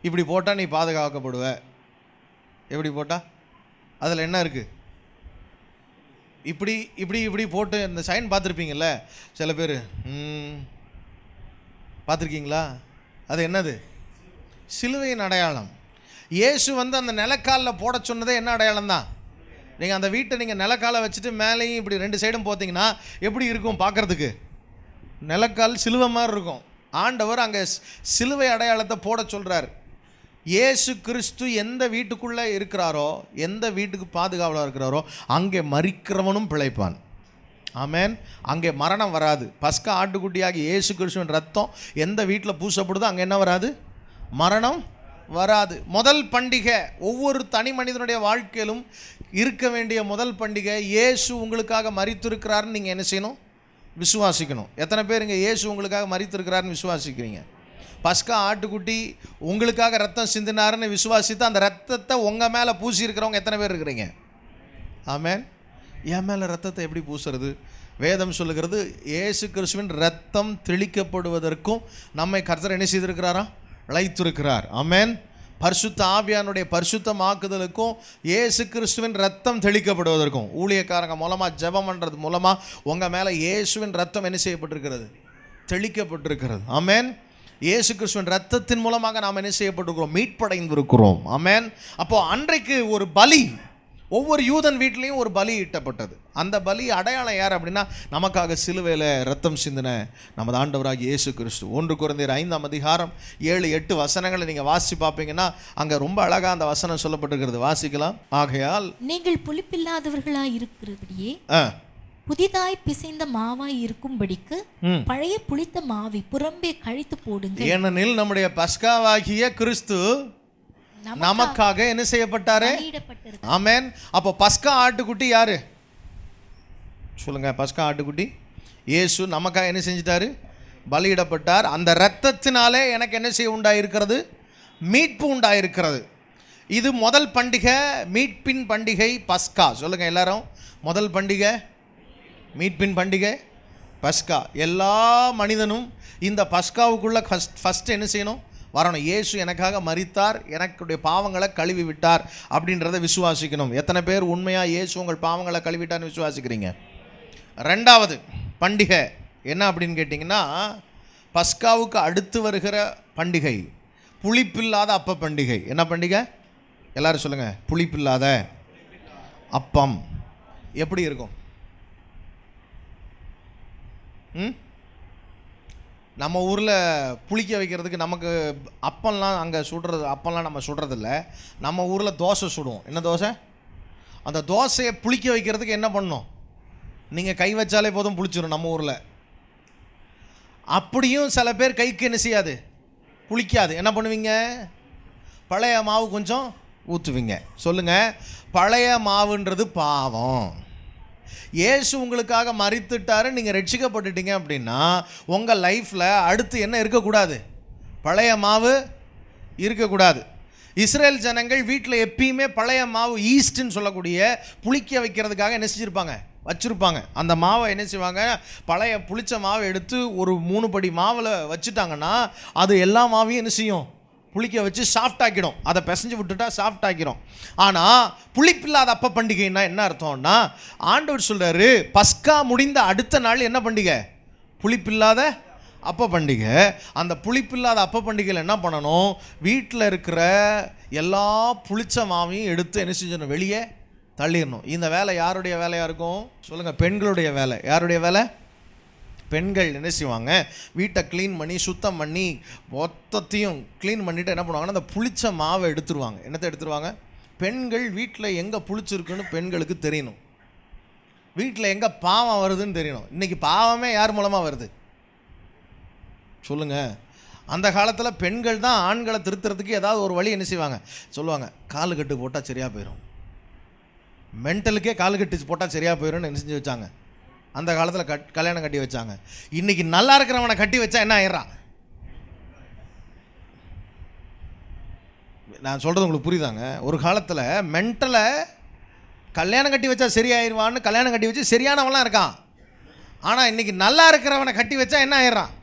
இப்படி போட்டால் நீ பாதுகாக்கப்படுவ. எப்படி போட்டால்? அதில் என்ன இருக்குது? இப்படி இப்படி இப்படி போட்டு இந்த சைன் பார்த்துருப்பீங்கள்ல சில பேர், பார்த்துருக்கீங்களா? அது என்னது? சிலுவையின் அடையாளம். இயேசு வந்து அந்த நிலக்காலில் போட சொன்னதே என்ன அடையாளம் தான்? நீங்கள் அந்த வீட்டை நீங்கள் நிலக்காலை வச்சுட்டு மேலேயும் இப்படி 2 சைடும் போத்திங்கன்னா எப்படி இருக்கும் பார்க்குறதுக்கு? நிலக்கால் சிலுவை மாதிரி இருக்கும். ஆண்டவர் அங்கே சிலுவை அடையாளத்தை போட சொல்கிறார். இயேசு கிறிஸ்து எந்த வீட்டுக்குள்ளே இருக்கிறாரோ, எந்த வீட்டுக்கு பாதுகாவலாக இருக்கிறாரோ, அங்கே மரிக்கிறவனும் பிழைப்பான். ஆமென். அங்கே மரணம் வராது. பஸ்கா ஆட்டுக்குட்டியாகி இயேசு கிறிஸ்துவின் ரத்தம் எந்த வீட்டில் பூசப்படுதோ அங்கே என்ன வராது? மரணம் வராது. முதல் பண்டிகை ஒவ்வொரு தனி மனிதனுடைய வாழ்க்கையிலும் இருக்க வேண்டிய முதல் பண்டிகை, இயேசு உங்களுக்காக மரித்திருக்கிறாருன்னு நீங்கள் என்ன செய்யணும்? விசுவாசிக்கணும். எத்தனை பேர் இங்கே இயேசு உங்களுக்காக மரித்திருக்கிறாருன்னு விசுவாசிக்கிறீங்க? பஸ்கா ஆட்டுக்குட்டி உங்களுக்காக ரத்தம் சிந்தினாருன்னு விசுவாசித்து அந்த ரத்தத்தை உங்கள் மேலே பூசி இருக்கிறவங்க எத்தனை பேர் இருக்கிறீங்க? ஆமென். என் மேலே ரத்தத்தை எப்படி பூசுறது? வேதம் சொல்லுகிறது, இயேசு கிறிஸ்துவின் ரத்தம் தெளிக்கப்படுவதற்கும் நம்மை கர்த்தர் என்ன செய்திருக்கிறாரா? அழைத்திருக்கிறார். ஆமென். பரிசுத்த ஆவியானுடைய பரிசுத்தமாக்குதலுக்கும் இயேசு கிறிஸ்துவின் ரத்தம் தெளிக்கப்படுவதற்கும் ஊழியக்காரங்க மூலமாக ஜெபம் பண்ணுறது மூலமாக உங்கள் மேலே இயேசுவின் ரத்தம் என்ன செய்யப்பட்டிருக்கிறது? தெளிக்கப்பட்டிருக்கிறது. ஆமென். இயேசு கிறிஸ்துவின் ரத்தத்தின் மூலமாக நாம் என்ன செய்யப்பட்டிருக்கிறோம்? மீட்படைந்திருக்கிறோம். ஆமென். அப்போது அன்றைக்கு ஒரு பலி, ஒவ்வொரு யூதன் வீட்லேயும் ஒரு பலி இட்டப்பட்டது. அந்த பலி அடையாளம் யார் அப்படின்னா, நமக்காக சிலுவையில் ரத்தம் சிந்தின நமது ஆண்டவராகிய இயேசு கிறிஸ்து. 1 கொரிந்தியர் 5ஆம் அதிகாரம் 7-8 வசனங்களை நீங்கள் வாசி பார்ப்பீங்கன்னா அங்கே ரொம்ப அழகாக அந்த வசனம் சொல்லப்பட்டிருக்கிறது. வாசிக்கலாம். ஆகையால் நீங்கள் புளிப்பில்லாதவர்களாய் இருக்கிறபடியே புதிதாய் பிசைந்த மாவாய் இருக்கும்படிக்கு பழைய புளித்த மாவை புறம்பே கழித்து போடுங்கள். ஏனெனில் நம்முடைய பஸ்காவாகிய கிறிஸ்து நமக்காக என்ன செய்யப்பட்டாரு? ஆமென். அப்போ பஸ்கா ஆட்டுக்குட்டி யாரு சொல்லுங்க? பஸ்கா ஆட்டுக்குட்டி இயேசு நமக்காக என்ன செஞ்சிட்டாரு? பலியிடப்பட்டார். அந்த இரத்தத்தினாலே எனக்கு என்ன செய்ய உண்டாயிருக்கிறது? மீட்பு உண்டாயிருக்கிறது. இது முதல் பண்டிகை, மீட்பின் பண்டிகை பஸ்கா. சொல்லுங்க எல்லாரும். முதல் பண்டிகை மீட்பின் பண்டிகை பஸ்கா. எல்லா மனிதனும் இந்த பஸ்காவுக்குள்ளே ஃபஸ்ட்டு என்ன செய்யணும்? வரணும். இயேசு எனக்காக மரித்தார், எனக்குடைய பாவங்களை கழுவி விட்டார் அப்படின்றத விசுவாசிக்கணும். எத்தனை பேர் உண்மையாக இயேசு உங்கள் பாவங்களை கழுவிட்டார்னு விசுவாசிக்கிறீங்க? ரெண்டாவது பண்டிகை என்ன அப்படின்னு கேட்டிங்கன்னா, பஸ்காவுக்கு அடுத்து வருகிற பண்டிகை புளிப்பில்லாத அப்ப பண்டிகை. என்ன பண்டிகை? எல்லாரும் சொல்லுங்கள். புளிப்பில்லாத அப்பம். எப்படி இருக்கும்? நம்ம ஊரில் புளிக்க வைக்கிறதுக்கு நமக்கு அப்பம்லாம் அங்கே சுடுறது, அப்பம்லாம் நம்ம சுடுறதில்ல. நம்ம ஊரில் தோசை சுடுவோம். என்ன தோசை? அந்த தோசையை புளிக்க வைக்கிறதுக்கு என்ன பண்ணணும்? நீங்கள் கை வச்சாலே போதும் புளிச்சிடும் நம்ம ஊரில். அப்படியும் சில பேர் கைக்கு என்ன செய்யாது? புளிக்காது. என்ன பண்ணுவீங்க? பழைய மாவு கொஞ்சம் ஊற்றுவீங்க. சொல்லுங்கள். பழைய மாவுன்றது பாவம். இயேசு உங்களுக்காக மரித்துட்டாரு, நீங்கள் ரட்சிக்கப்பட்டுட்டீங்க அப்படின்னா உங்கள் லைஃப்பில் அடுத்து என்ன இருக்கக்கூடாது? பழைய மாவு இருக்கக்கூடாது. இஸ்ரேல் ஜனங்கள் வீட்டில் எப்பயுமே பழைய மாவு, ஈஸ்ட்ன்னு சொல்லக்கூடிய புளிக்க வைக்கிறதுக்காக என்ன செஞ்சுருப்பாங்க? வச்சுருப்பாங்க. அந்த மாவை என்ன செய்வாங்க? பழைய புளிச்ச மாவை எடுத்து ஒரு 3 படி மாவில் வச்சுட்டாங்கன்னா அது எல்லா மாவையும் என்ன செய்யும்? புளிக்க வச்சு சாஃப்ட் ஆக்கிடும். அதை பிசைஞ்சு விட்டுட்டா சாஃப்ட் ஆக்கிடும். ஆனால் புளிப்பில்லாத அப்ப பண்டிகைன்னா என்ன அர்த்தம்னா, ஆண்டவர் சொல்கிறாரு பஸ்கா முடிந்த அடுத்த நாள் என்ன பண்டிகை? புளிப்பில்லாத அப்ப பண்டிகை. அந்த புளிப்பில்லாத அப்ப பண்டிகையில் என்ன பண்ணணும்? வீட்டில் இருக்கிற எல்லா புளிச்ச மாவையும் எடுத்து என்ன செஞ்சணும்? வெளியே தள்ளிடணும். இந்த வேலை யாருடைய வேலையாக இருக்கும்? சொல்லுங்கள். பெண்களுடைய வேலை. யாருடைய வேலை? பெண்கள் என்ன செய்வாங்க? வீட்டை க்ளீன் பண்ணி சுத்தம் பண்ணி மொத்தத்தையும் க்ளீன் பண்ணிவிட்டு என்ன பண்ணுவாங்கன்னா அந்த புளிச்ச மாவை எடுத்துருவாங்க. என்னத்தை எடுத்துருவாங்க? பெண்கள் வீட்டில் எங்கே புளிச்சிருக்குன்னு பெண்களுக்கு தெரியணும். வீட்டில் எங்கே பாவம் வருதுன்னு தெரியணும். இன்றைக்கி பாவமே யார் மூலமாக வருது? சொல்லுங்கள். அந்த காலத்தில் பெண்கள் தான் ஆண்களை திருத்துறதுக்கு ஏதாவது ஒரு வழி என்ன செய்வாங்க? சொல்லுவாங்க, காலு கட்டு போட்டால் சரியாக போயிடும். மென்டலுக்கே கால் கட்டி போட்டால் சரியாக போயிடும்னு என்ன செஞ்சு வச்சாங்க. அந்த காலத்தில் கல்யாணம் கட்டி வச்சாங்க. இன்றைக்கி நல்லா இருக்கிறவனை கட்டி வச்சா என்ன ஆயிடுறான்? நான் சொல்கிறது உங்களுக்கு புரியுதாங்க? ஒரு காலத்தில் மென்டலை கல்யாணம் கட்டி வச்சா சரியாயிருவான்னு கல்யாணம் கட்டி வச்சு சரியானவன்லாம் இருக்கான். ஆனால் இன்றைக்கி நல்லா இருக்கிறவனை கட்டி வச்சா என்ன ஆயிடுறான்?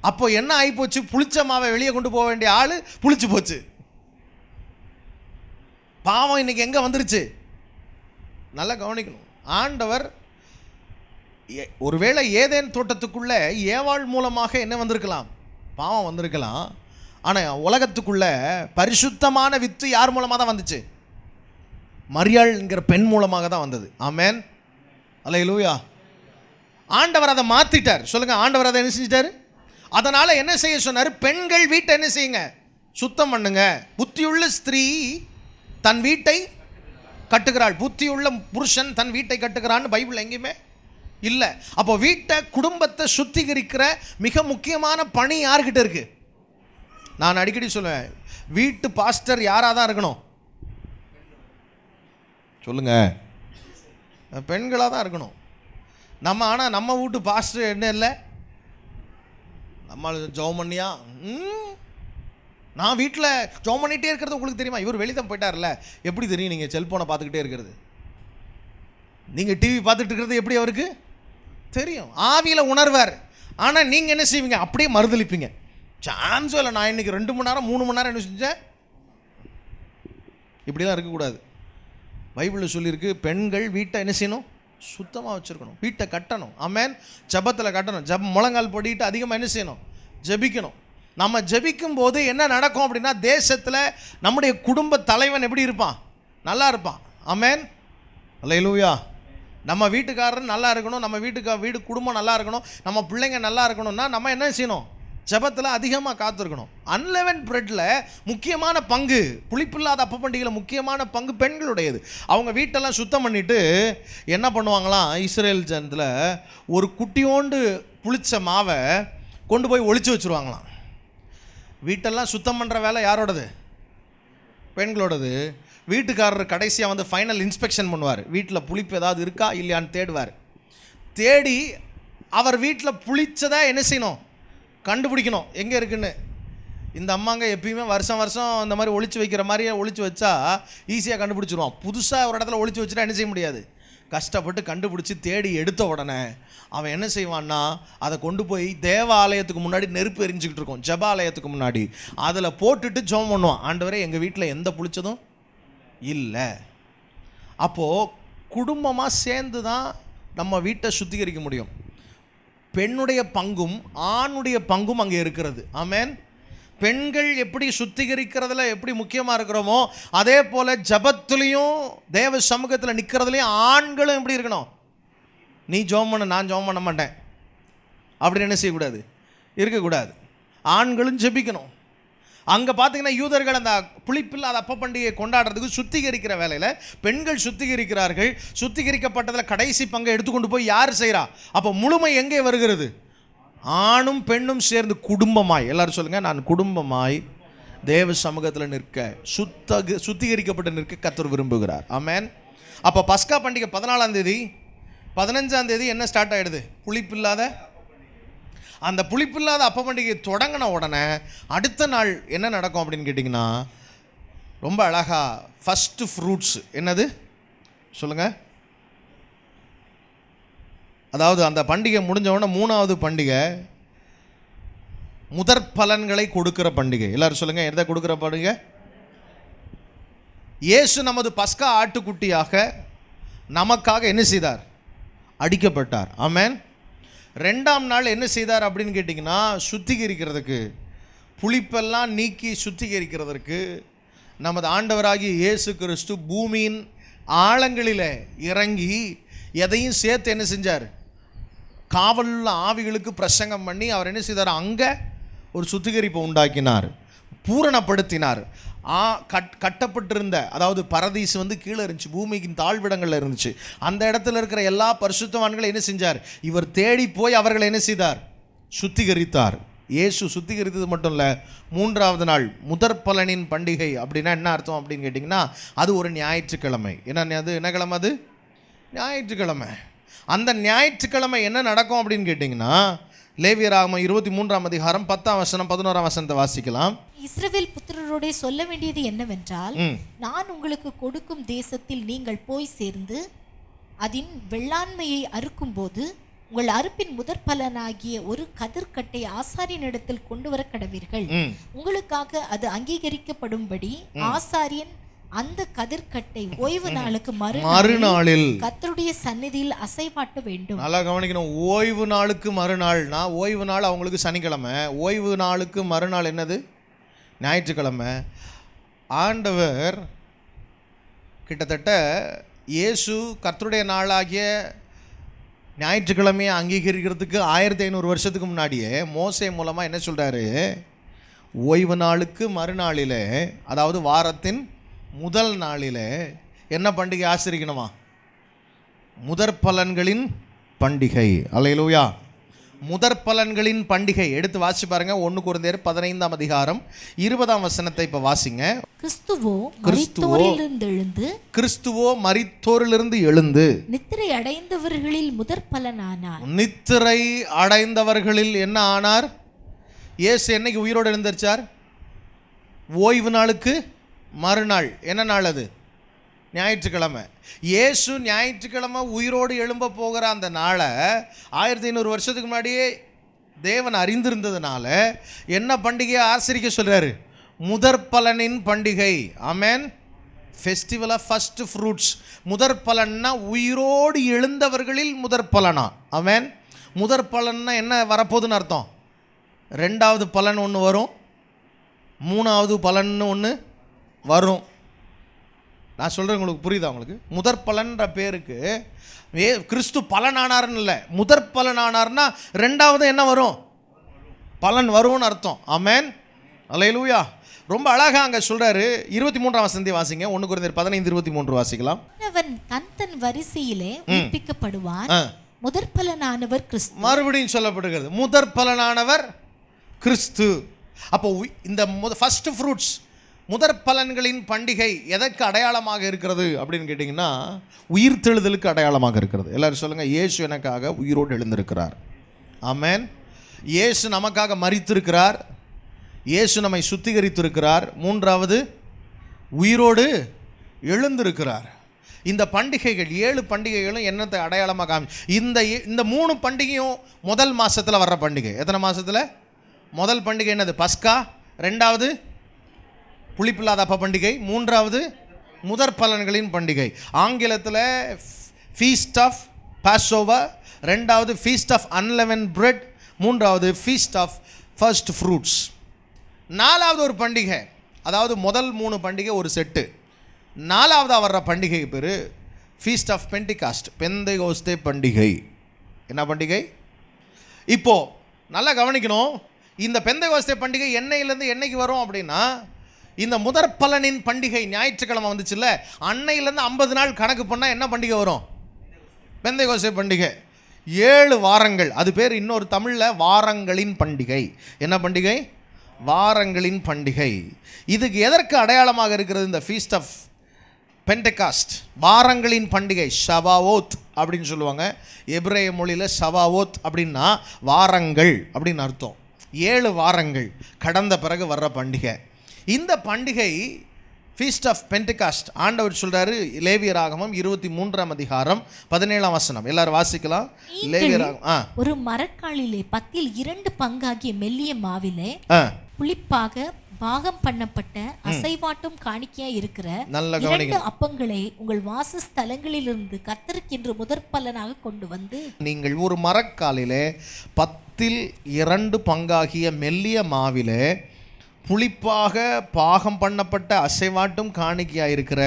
அப்போ என்ன ஆகிப்போச்சு? புளிச்ச மாவை வெளியே கொண்டு போக வேண்டிய ஆள் புளிச்சு போச்சு. பாவம் இன்றைக்கி எங்கே வந்துருச்சு? நல்லா கவனிக்கணும். ஆண்டவர் ஒருவேளை ஏதேன் தோட்டத்துக்குள்ளே ஏவாள் மூலமாக என்ன வந்திருக்கலாம்? பாவம் வந்திருக்கலாம். ஆனால் உலகத்துக்குள்ள பரிசுத்தமான வித்து யார் மூலமாக தான் வந்துச்சு? மரியாள்ங்கிற பெண் மூலமாக தான் வந்தது. ஆமென், அல்லேலூயா. ஆண்டவர் அதை மாற்றிட்டார். சொல்லுங்கள், ஆண்டவர் அதை என்ன செஞ்சிட்டார்? அதனால் என்ன செய்ய சொன்னார்? பெண்கள் வீட்டை என்ன செய்யுங்க? சுத்தம் பண்ணுங்க. புத்தியுள்ள ஸ்திரீ தன் வீட்டை கட்டுகிறாள், புத்தியுள்ள புருஷன் தன் வீட்டை கட்டுகிறான்னு பைபிள் எங்கேயுமே இல்லை. அப்போ வீட்டை, குடும்பத்தை சுத்திகரிக்கிற மிக முக்கியமான பணி யார்கிட்ட இருக்கு? நான் அடிக்கடி சொல்லுவேன், வீட்டு பாஸ்டர் யாராக தான் இருக்கணும்? சொல்லுங்க, பெண்களாக தான் இருக்கணும். ஆனால் நம்ம வீட்டு பாஸ்டர் என்ன இல்லை, நம்ம ஜெபம் பண்ணியா? நான் வீட்டில் ஜெபம் பண்ணிகிட்டே இருக்கிறது உங்களுக்கு தெரியுமா? இவர் வெளியே தான் போயிட்டார்ல, எப்படி தெரியும்? நீங்கள் செல்ஃபோனை பார்த்துக்கிட்டே இருக்கிறது, நீங்கள் டிவி பார்த்துட்டு இருக்கிறது எப்படி அவருக்கு தெரியும்? ஆவியில் உணர்வார். ஆனால் நீங்கள் என்ன செய்வீங்க? அப்படியே மறுதளிப்பீங்க. சான்ஸோ இல்லை, நான் இன்றைக்கி 2 மணி நேரம் 3 மணி நேரம் என்ன செஞ்சேன்? இப்படிலாம் இருக்கக்கூடாது. பைபிளில் சொல்லியிருக்கு, பெண்கள் வீட்டை என்ன செய்யணும்? சுத்தமாக வச்சுருக்கணும், வீட்டை கட்டணும். ஆமென். ஜெபத்தில் கட்டணும். முழங்கால் போட்டிட்டு அதிகமாக என்ன செய்யணும்? ஜெபிக்கணும். நம்ம ஜெபிக்கும் போது என்ன நடக்கும் அப்படின்னா, தேசத்தில் நம்முடைய குடும்ப தலைவன் எப்படி இருப்பான்? நல்லா இருப்பான். ஆமென், அல்லேலூயா. நம்ம வீட்டுக்காரர் நல்லா இருக்கணும், நம்ம வீடு குடும்பம் நல்லா இருக்கணும், நம்ம பிள்ளைங்க நல்லா இருக்கணும்னா நம்ம என்ன செய்யணும்? ஜெபத்தில் அதிகமாக காத்திருக்கணும். அன்லெவன் பிரெட்டில் முக்கியமான பங்கு, புளிப்பில்லாத அப்ப பண்டிகையில் முக்கியமான பங்கு பெண்களுடையது. அவங்க வீட்டெல்லாம் சுத்தம் பண்ணிவிட்டு என்ன பண்ணுவாங்களாம்? இஸ்ரேல் ஜனத்தில் ஒரு குட்டியோண்டு புளிச்ச மாவை கொண்டு போய் ஒளிச்சு வச்சுருவாங்களாம். வீட்டெல்லாம் சுத்தம் பண்ணுற வேலை யாரோடது? பெண்களோடது. வீட்டுக்காரர் கடைசியாக வந்து ஃபைனல் இன்ஸ்பெக்ஷன் பண்ணுவார். வீட்டில் புளிப்பு ஏதாவது இருக்கா இல்லையான்னு தேடுவார். தேடி அவர் வீட்டில் புளிச்சதை என்ன செய்யணும்? கண்டுபிடிக்கணும் எங்கே இருக்குன்னு. இந்த அம்மாங்க எப்பயுமே வருஷம் இந்த மாதிரி ஒளிச்சு வைக்கிற மாதிரியே ஒளிச்சு வச்சா ஈஸியாக கண்டுபிடிச்சிருவான். புதுசாக ஒரு இடத்துல ஒளிச்சு வச்சுட்டா என்ன செய்ய முடியாது? கஷ்டப்பட்டு கண்டுபிடிச்சி தேடி எடுத்த உடனே அவன் என்ன செய்வான்னா, அதை கொண்டு போய் தேவாலயத்துக்கு முன்னாடி நெருப்பு எரிஞ்சிக்கிட்டு இருக்கும், ஜெபாலயத்துக்கு முன்னாடி, அதில் போட்டுட்டு ஜெபம் பண்ணுவான். ஆண்டவரே, எங்கள் வீட்டில் எந்த புளிச்சதும் இல்லை. அப்போது குடும்பமாக சேர்ந்து தான் நம்ம வீட்டை சுத்திகரிக்க முடியும். பெண்ணுடைய பங்கும் ஆணுடைய பங்கும் அங்கே இருக்கிறது. ஆமென். பெண்கள் எப்படி சுத்திகரிக்கிறதுல எப்படி முக்கியமாக இருக்கிறோமோ, அதே போல் ஜபத்துலேயும் தேவ சமூகத்தில் நிற்கிறதுலையும் ஆண்களும் எப்படி இருக்கணும்? நீ ஜெபம் பண்ண, நான் ஜெபம் பண்ண மாட்டேன் அப்படின்னு என்ன செய்யக்கூடாது? இருக்கக்கூடாது. ஆண்களும் ஜெபிக்கணும். அங்கே பார்த்தீங்கன்னா யூதர்கள் அந்த புளிப்பில்லாத அப்ப பண்டிகையை கொண்டாடுறதுக்கு சுத்திகரிக்கிற வேலையில் பெண்கள் சுத்திகரிக்கிறார்கள். சுத்திகரிக்கப்பட்டதில் கடைசி பங்கை எடுத்துக்கொண்டு போய் யார் செய்கிறா? அப்போ முழுமை எங்கே வருகிறது? ஆணும் பெண்ணும் சேர்ந்து குடும்பமாய், எல்லாரும் சொல்லுங்கள், நான் குடும்பமாய் தேவ சமூகத்தில் நிற்க, சுத்திகரிக்கப்பட்டு நிற்க கர்த்தர் விரும்புகிறார். ஆமென். அப்போ பஸ்கா பண்டிகை 14ஆம் தேதி 15ஆம் தேதி என்ன ஸ்டார்ட் ஆகிடுது? புளிப்பில்லாத. அந்த புளிப்பில்லாத அப்ப பண்டிகை தொடங்கின உடனே அடுத்த நாள் என்ன நடக்கும் அப்படின்னு கேட்டிங்கன்னா, ரொம்ப அழகா ஃபஸ்ட்டு ஃப்ரூட்ஸ் என்னது சொல்லுங்கள். அதாவது அந்த பண்டிகை முடிஞ்ச உடனே 3ஆவது பண்டிகை முதற் பலன்களை கொடுக்கிற பண்டிகை. எல்லாரும் சொல்லுங்கள், எதை கொடுக்குற பண்டிகை? இயேசு நமது பஸ்கா ஆட்டுக்குட்டியாக நமக்காக என்ன செய்தார்? அடிக்கப்பட்டார். ஆமென். 2ஆம் நாள் என்ன செய்தார் அப்படின்னு கேட்டிங்கன்னா, சுத்திகரிக்கிறதுக்கு, புளிப்பெல்லாம் நீக்கி சுத்திகரிக்கிறதற்கு நமது ஆண்டவராகிய இயேசு கிறிஸ்து பூமியின் ஆழங்களில் இறங்கி எதையும் சேர்த்து என்ன செஞ்சார்? காவலுள்ள ஆவிகளுக்கு பிரசங்கம் பண்ணி அவர் என்ன செய்தார்? அங்கே ஒரு சுத்திகரிப்பை உண்டாக்கினார், பூரணப்படுத்தினார். கட்டப்பட்டிருந்த, அதாவது பரதீசு வந்து கீழே இருந்துச்சு, பூமியின் தாழ்விடங்களில் இருந்துச்சு. அந்த இடத்துல இருக்கிற எல்லா பரிசுத்தவான்களை என்ன செஞ்சார்? இவர் தேடி போய் அவர்களை என்ன செய்தார்? சுத்திகரித்தார். இயேசு சுத்திகரித்தது மட்டும் இல்லை, 3வது நாள் முதற் பலனின் பண்டிகை அப்படின்னா என்ன அர்த்தம் அப்படின்னு கேட்டிங்கன்னா, அது ஒரு ஞாயிற்றுக்கிழமை. அது என்ன கிழமை? அது ஞாயிற்றுக்கிழமை. அந்த ஞாயிற்றுக்கிழமை என்ன நடக்கும் அப்படின்னு கேட்டிங்கன்னா, லேவியராகமம் 23ஆம் அதிகாரம் 10ஆம் வசனம் 11ஆம் வசனத்தை வாசிக்கலாம். இஸ்ரவேல் புத்திரரோட சொல்ல வேண்டியது என்னவென்றால், நான் உங்களுக்கு கொடுக்கும் தேசத்தில் நீங்கள் போய் சேர்ந்து அதன் வெள்ளாண்மையை அறுக்கும்போது உங்கள் அறுப்பின் முதற் பலனாகிய ஒரு கதிர்கட்டை ஆசாரியனிடத்தில் கொண்டு வர கடவீர்கள். உங்களுக்காக அது அங்கீகரிக்கப்படும்படி ஆசாரியன் அந்த கதிர்கட்டை ஓய்வு நாளுக்கு மறுநாளில் கர்த்தருடைய சந்நிதியில் அசைவாட்ட வேண்டும். நல்லா கவனிக்கணும். ஓய்வு நாளுக்கு மறுநாள்னா, ஓய்வு நாள் அவங்களுக்கு சனிக்கிழமை, ஓய்வு நாளுக்கு மறுநாள் என்னது? ஞாயிற்றுக்கிழமை. ஆண்டவர் கிட்டத்தட்ட இயேசு கர்த்தருடைய நாளாகிய ஞாயிற்றுக்கிழமையை அங்கீகரிக்கிறதுக்கு 1500 வருஷத்துக்கு முன்னாடியே மோசே மூலமாக என்ன சொல்கிறாரு? ஓய்வு நாளுக்கு மறுநாளில், அதாவது வாரத்தின் முதல் நாளில் என்ன பண்டிகை ஆசரிக்கணுமா? முதற் பலன்களின் பண்டிகை. அல்லேலூயா. முதற் பலன்களின் பண்டிகை எடுத்து வாசி பாருங்க. 1 கொரிந்தியர் 15ஆம் அதிகாரம் 20ஆம் வசனத்தை இப்ப வாசிங்க. கிறிஸ்துவோ மரித்தோரிலிருந்து எழுந்து நித்திரை அடைந்தவர்களில் முதற் பலனானார். நித்திரை அடைந்தவர்களில் என்ன ஆனார்? இயேசு என்னைக்கு உயிரோடு எழுந்திருச்சார்? ஓய்வு நாளுக்கு மறுநாள். என்ன நாள் அது? ஞாயிற்றுக்கிழமை. இயேசு ஞாயிற்றுக்கிழமை உயிரோடு எழும்ப போகிற அந்த நாளை 1500 வருஷத்துக்கு முன்னாடியே தேவன் அறிந்திருந்ததுனால என்ன பண்டிகையை ஆசரிக்க சொல்கிறாரு? முதற் பலனின் பண்டிகை. Amen. Festival of first fruits. முதற் பலன்னா உயிரோடு எழுந்தவர்களில் முதற் பலனா. ஆமென். முதற் பலன்னா என்ன வரப்போகுதுன்னு அர்த்தம்? 2வது பலன் ஒன்று வரும், 3வது பலன் ஒன்று வரும். நான் சொல்கிறேன், உங்களுக்கு புரியுதா? உங்களுக்கு முதற் பலன்ற பேருக்கு கிறிஸ்து பலனானார்னு இல்லை, முதற் பலனானார்னா 2வது என்ன வரும்? பலன் வரும்னு அர்த்தம். ஆமென். அல்லேலூயா. ரொம்ப அழகாக அங்கே சொல்கிறாரு. 23ஆம் வசனத்தை வாசிங்க. 1 கொரிந்தியர் 15:23 வாசிக்கலாம். அவன் தன் வரிசையிலே உயிர்ப்பிக்கப்படுவான். முதற் பலனானவர் கிறிஸ்து. மறுபடியும் சொல்லப்படுகிறது, முதற் பலனானவர் கிறிஸ்து. அப்போ இந்த ஃபர்ஸ்ட் ஃப்ரூட்ஸ், முதற் பலன்களின் பண்டிகை எதற்கு அடையாளமாக இருக்கிறது அப்படின்னு கேட்டிங்கன்னா, உயிர்த்தெழுதலுக்கு அடையாளமாக இருக்கிறது. எல்லாரும் சொல்லுங்கள், இயேசு எனக்காக உயிரோடு எழுந்திருக்கிறார். ஆமென். இயேசு நமக்காக மரித்திருக்கிறார். இயேசு நம்மை சுத்திகரித்திருக்கிறார். 3வது உயிரோடு எழுந்திருக்கிறார். இந்த பண்டிகைகள் 7 பண்டிகைகளும் என்னத்தை அடையாளமாக இந்த 3 பண்டிகையும் முதல் மாதத்தில் வர்ற பண்டிகை. எத்தனை மாதத்தில்? முதல் பண்டிகை என்னது? பஸ்கா. 2வது புளிப்பில்லாத அப்ப பண்டிகை. 3வது முதற் பலன்களின் பண்டிகை. ஆங்கிலத்தில் ஃபீஸ்ட் ஆஃப் பாஸ்ஓவர், 2வது ஃபீஸ்ட் ஆஃப் அன்லெவன் பிரெட், 3வது ஃபீஸ்ட் ஆஃப் ஃபர்ஸ்ட் ஃப்ரூட்ஸ். 4வது ஒரு பண்டிகை, அதாவது முதல் 3 பண்டிகை ஒரு செட்டு. 4வதாக வர்ற பண்டிகை பேர் ஃபீஸ்ட் ஆஃப் பெண்டிகாஸ்ட், பெந்தைகோஸ்தே பண்டிகை. என்ன பண்டிகை? இப்போது நல்லா கவனிக்கணும். இந்த பெந்தைகோஸ்தே பண்டிகை என்னையிலேருந்து என்னைக்கு வரும் அப்படின்னா, இந்த முதற் பலனின் பண்டிகை ஞாயிற்றுக்கிழமை வந்துச்சுல்ல, அன்னையிலேருந்து 50 நாள் கணக்கு பண்ணால் என்ன பண்டிகை வரும்? பெந்தைகோஸ்தே பண்டிகை. 7 வாரங்கள். அது பேர் இன்னொரு தமிழில் வாரங்களின் பண்டிகை. என்ன பண்டிகை? வாரங்களின் பண்டிகை. இதுக்கு எதற்கு அடையாளமாக இருக்கிறது இந்த ஃபீஸ்ட் ஆஃப் பெண்டெகாஸ்ட்? வாரங்களின் பண்டிகை. ஷவாவோத் அப்படின்னு சொல்லுவாங்க. எபிரேய மொழியில் ஷவாவோத் அப்படின்னா வாரங்கள் அப்படின்னு அர்த்தம். 7 வாரங்கள் கடந்த பிறகு வர்ற பண்டிகை. இந்த பண்டிகை ஃபீஸ்ட் ஆஃப் பெண்டெகாஸ்ட் ஆண்டவர் சொல்றாரு. லேவியராகமம் 23ஆம் அதிகாரம் 17ஆம் வசனம். எல்லாரும் வாசிக்கலாம். லேவியராகமம். ஒரு மரக்காலிலே 10ல் 2 பங்காகிய மெல்லிய மாவிலே புளிப்பாக பாகம் பண்ணப்பட்ட அசைவாட்டும் காணிக்கையா இருக்கிற 2 அப்பங்களை உங்கள் வாசஸ்தலங்களிலிருந்து கர்த்தருக்கென்று முதற் பலனாக கொண்டு வந்து, நீங்கள் ஒரு மரக்காலிலே 10ல் 2 பங்காகிய மெல்லிய மாவிலே புளிப்பாக பாகம் பண்ணப்பட்ட அசைவாட்டும் காணிக்கையாக இருக்கிற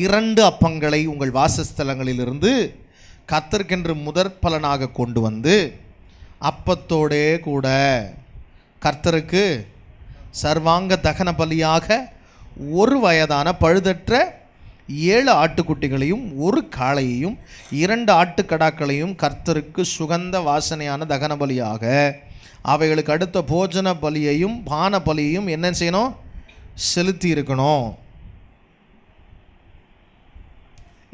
2 அப்பங்களை உங்கள் வாசஸ்தலங்களிலிருந்து கர்த்தருக்கென்று முதற் பலனாக கொண்டு வந்து, அப்பத்தோடே கூட கர்த்தருக்கு சர்வாங்க தகன பலியாக 1 வயதான பழுதற்ற 7 ஆட்டுக்குட்டிகளையும் 1 காளையையும் 2 ஆட்டுக்கடாக்களையும் கர்த்தருக்கு சுகந்த வாசனையான தகன பலியாக அவைகளுக்கு அடுத்த போஜன பலியையும் பான பலியையும் என்ன செய்யணும்? செலுத்தி இருக்கணும்.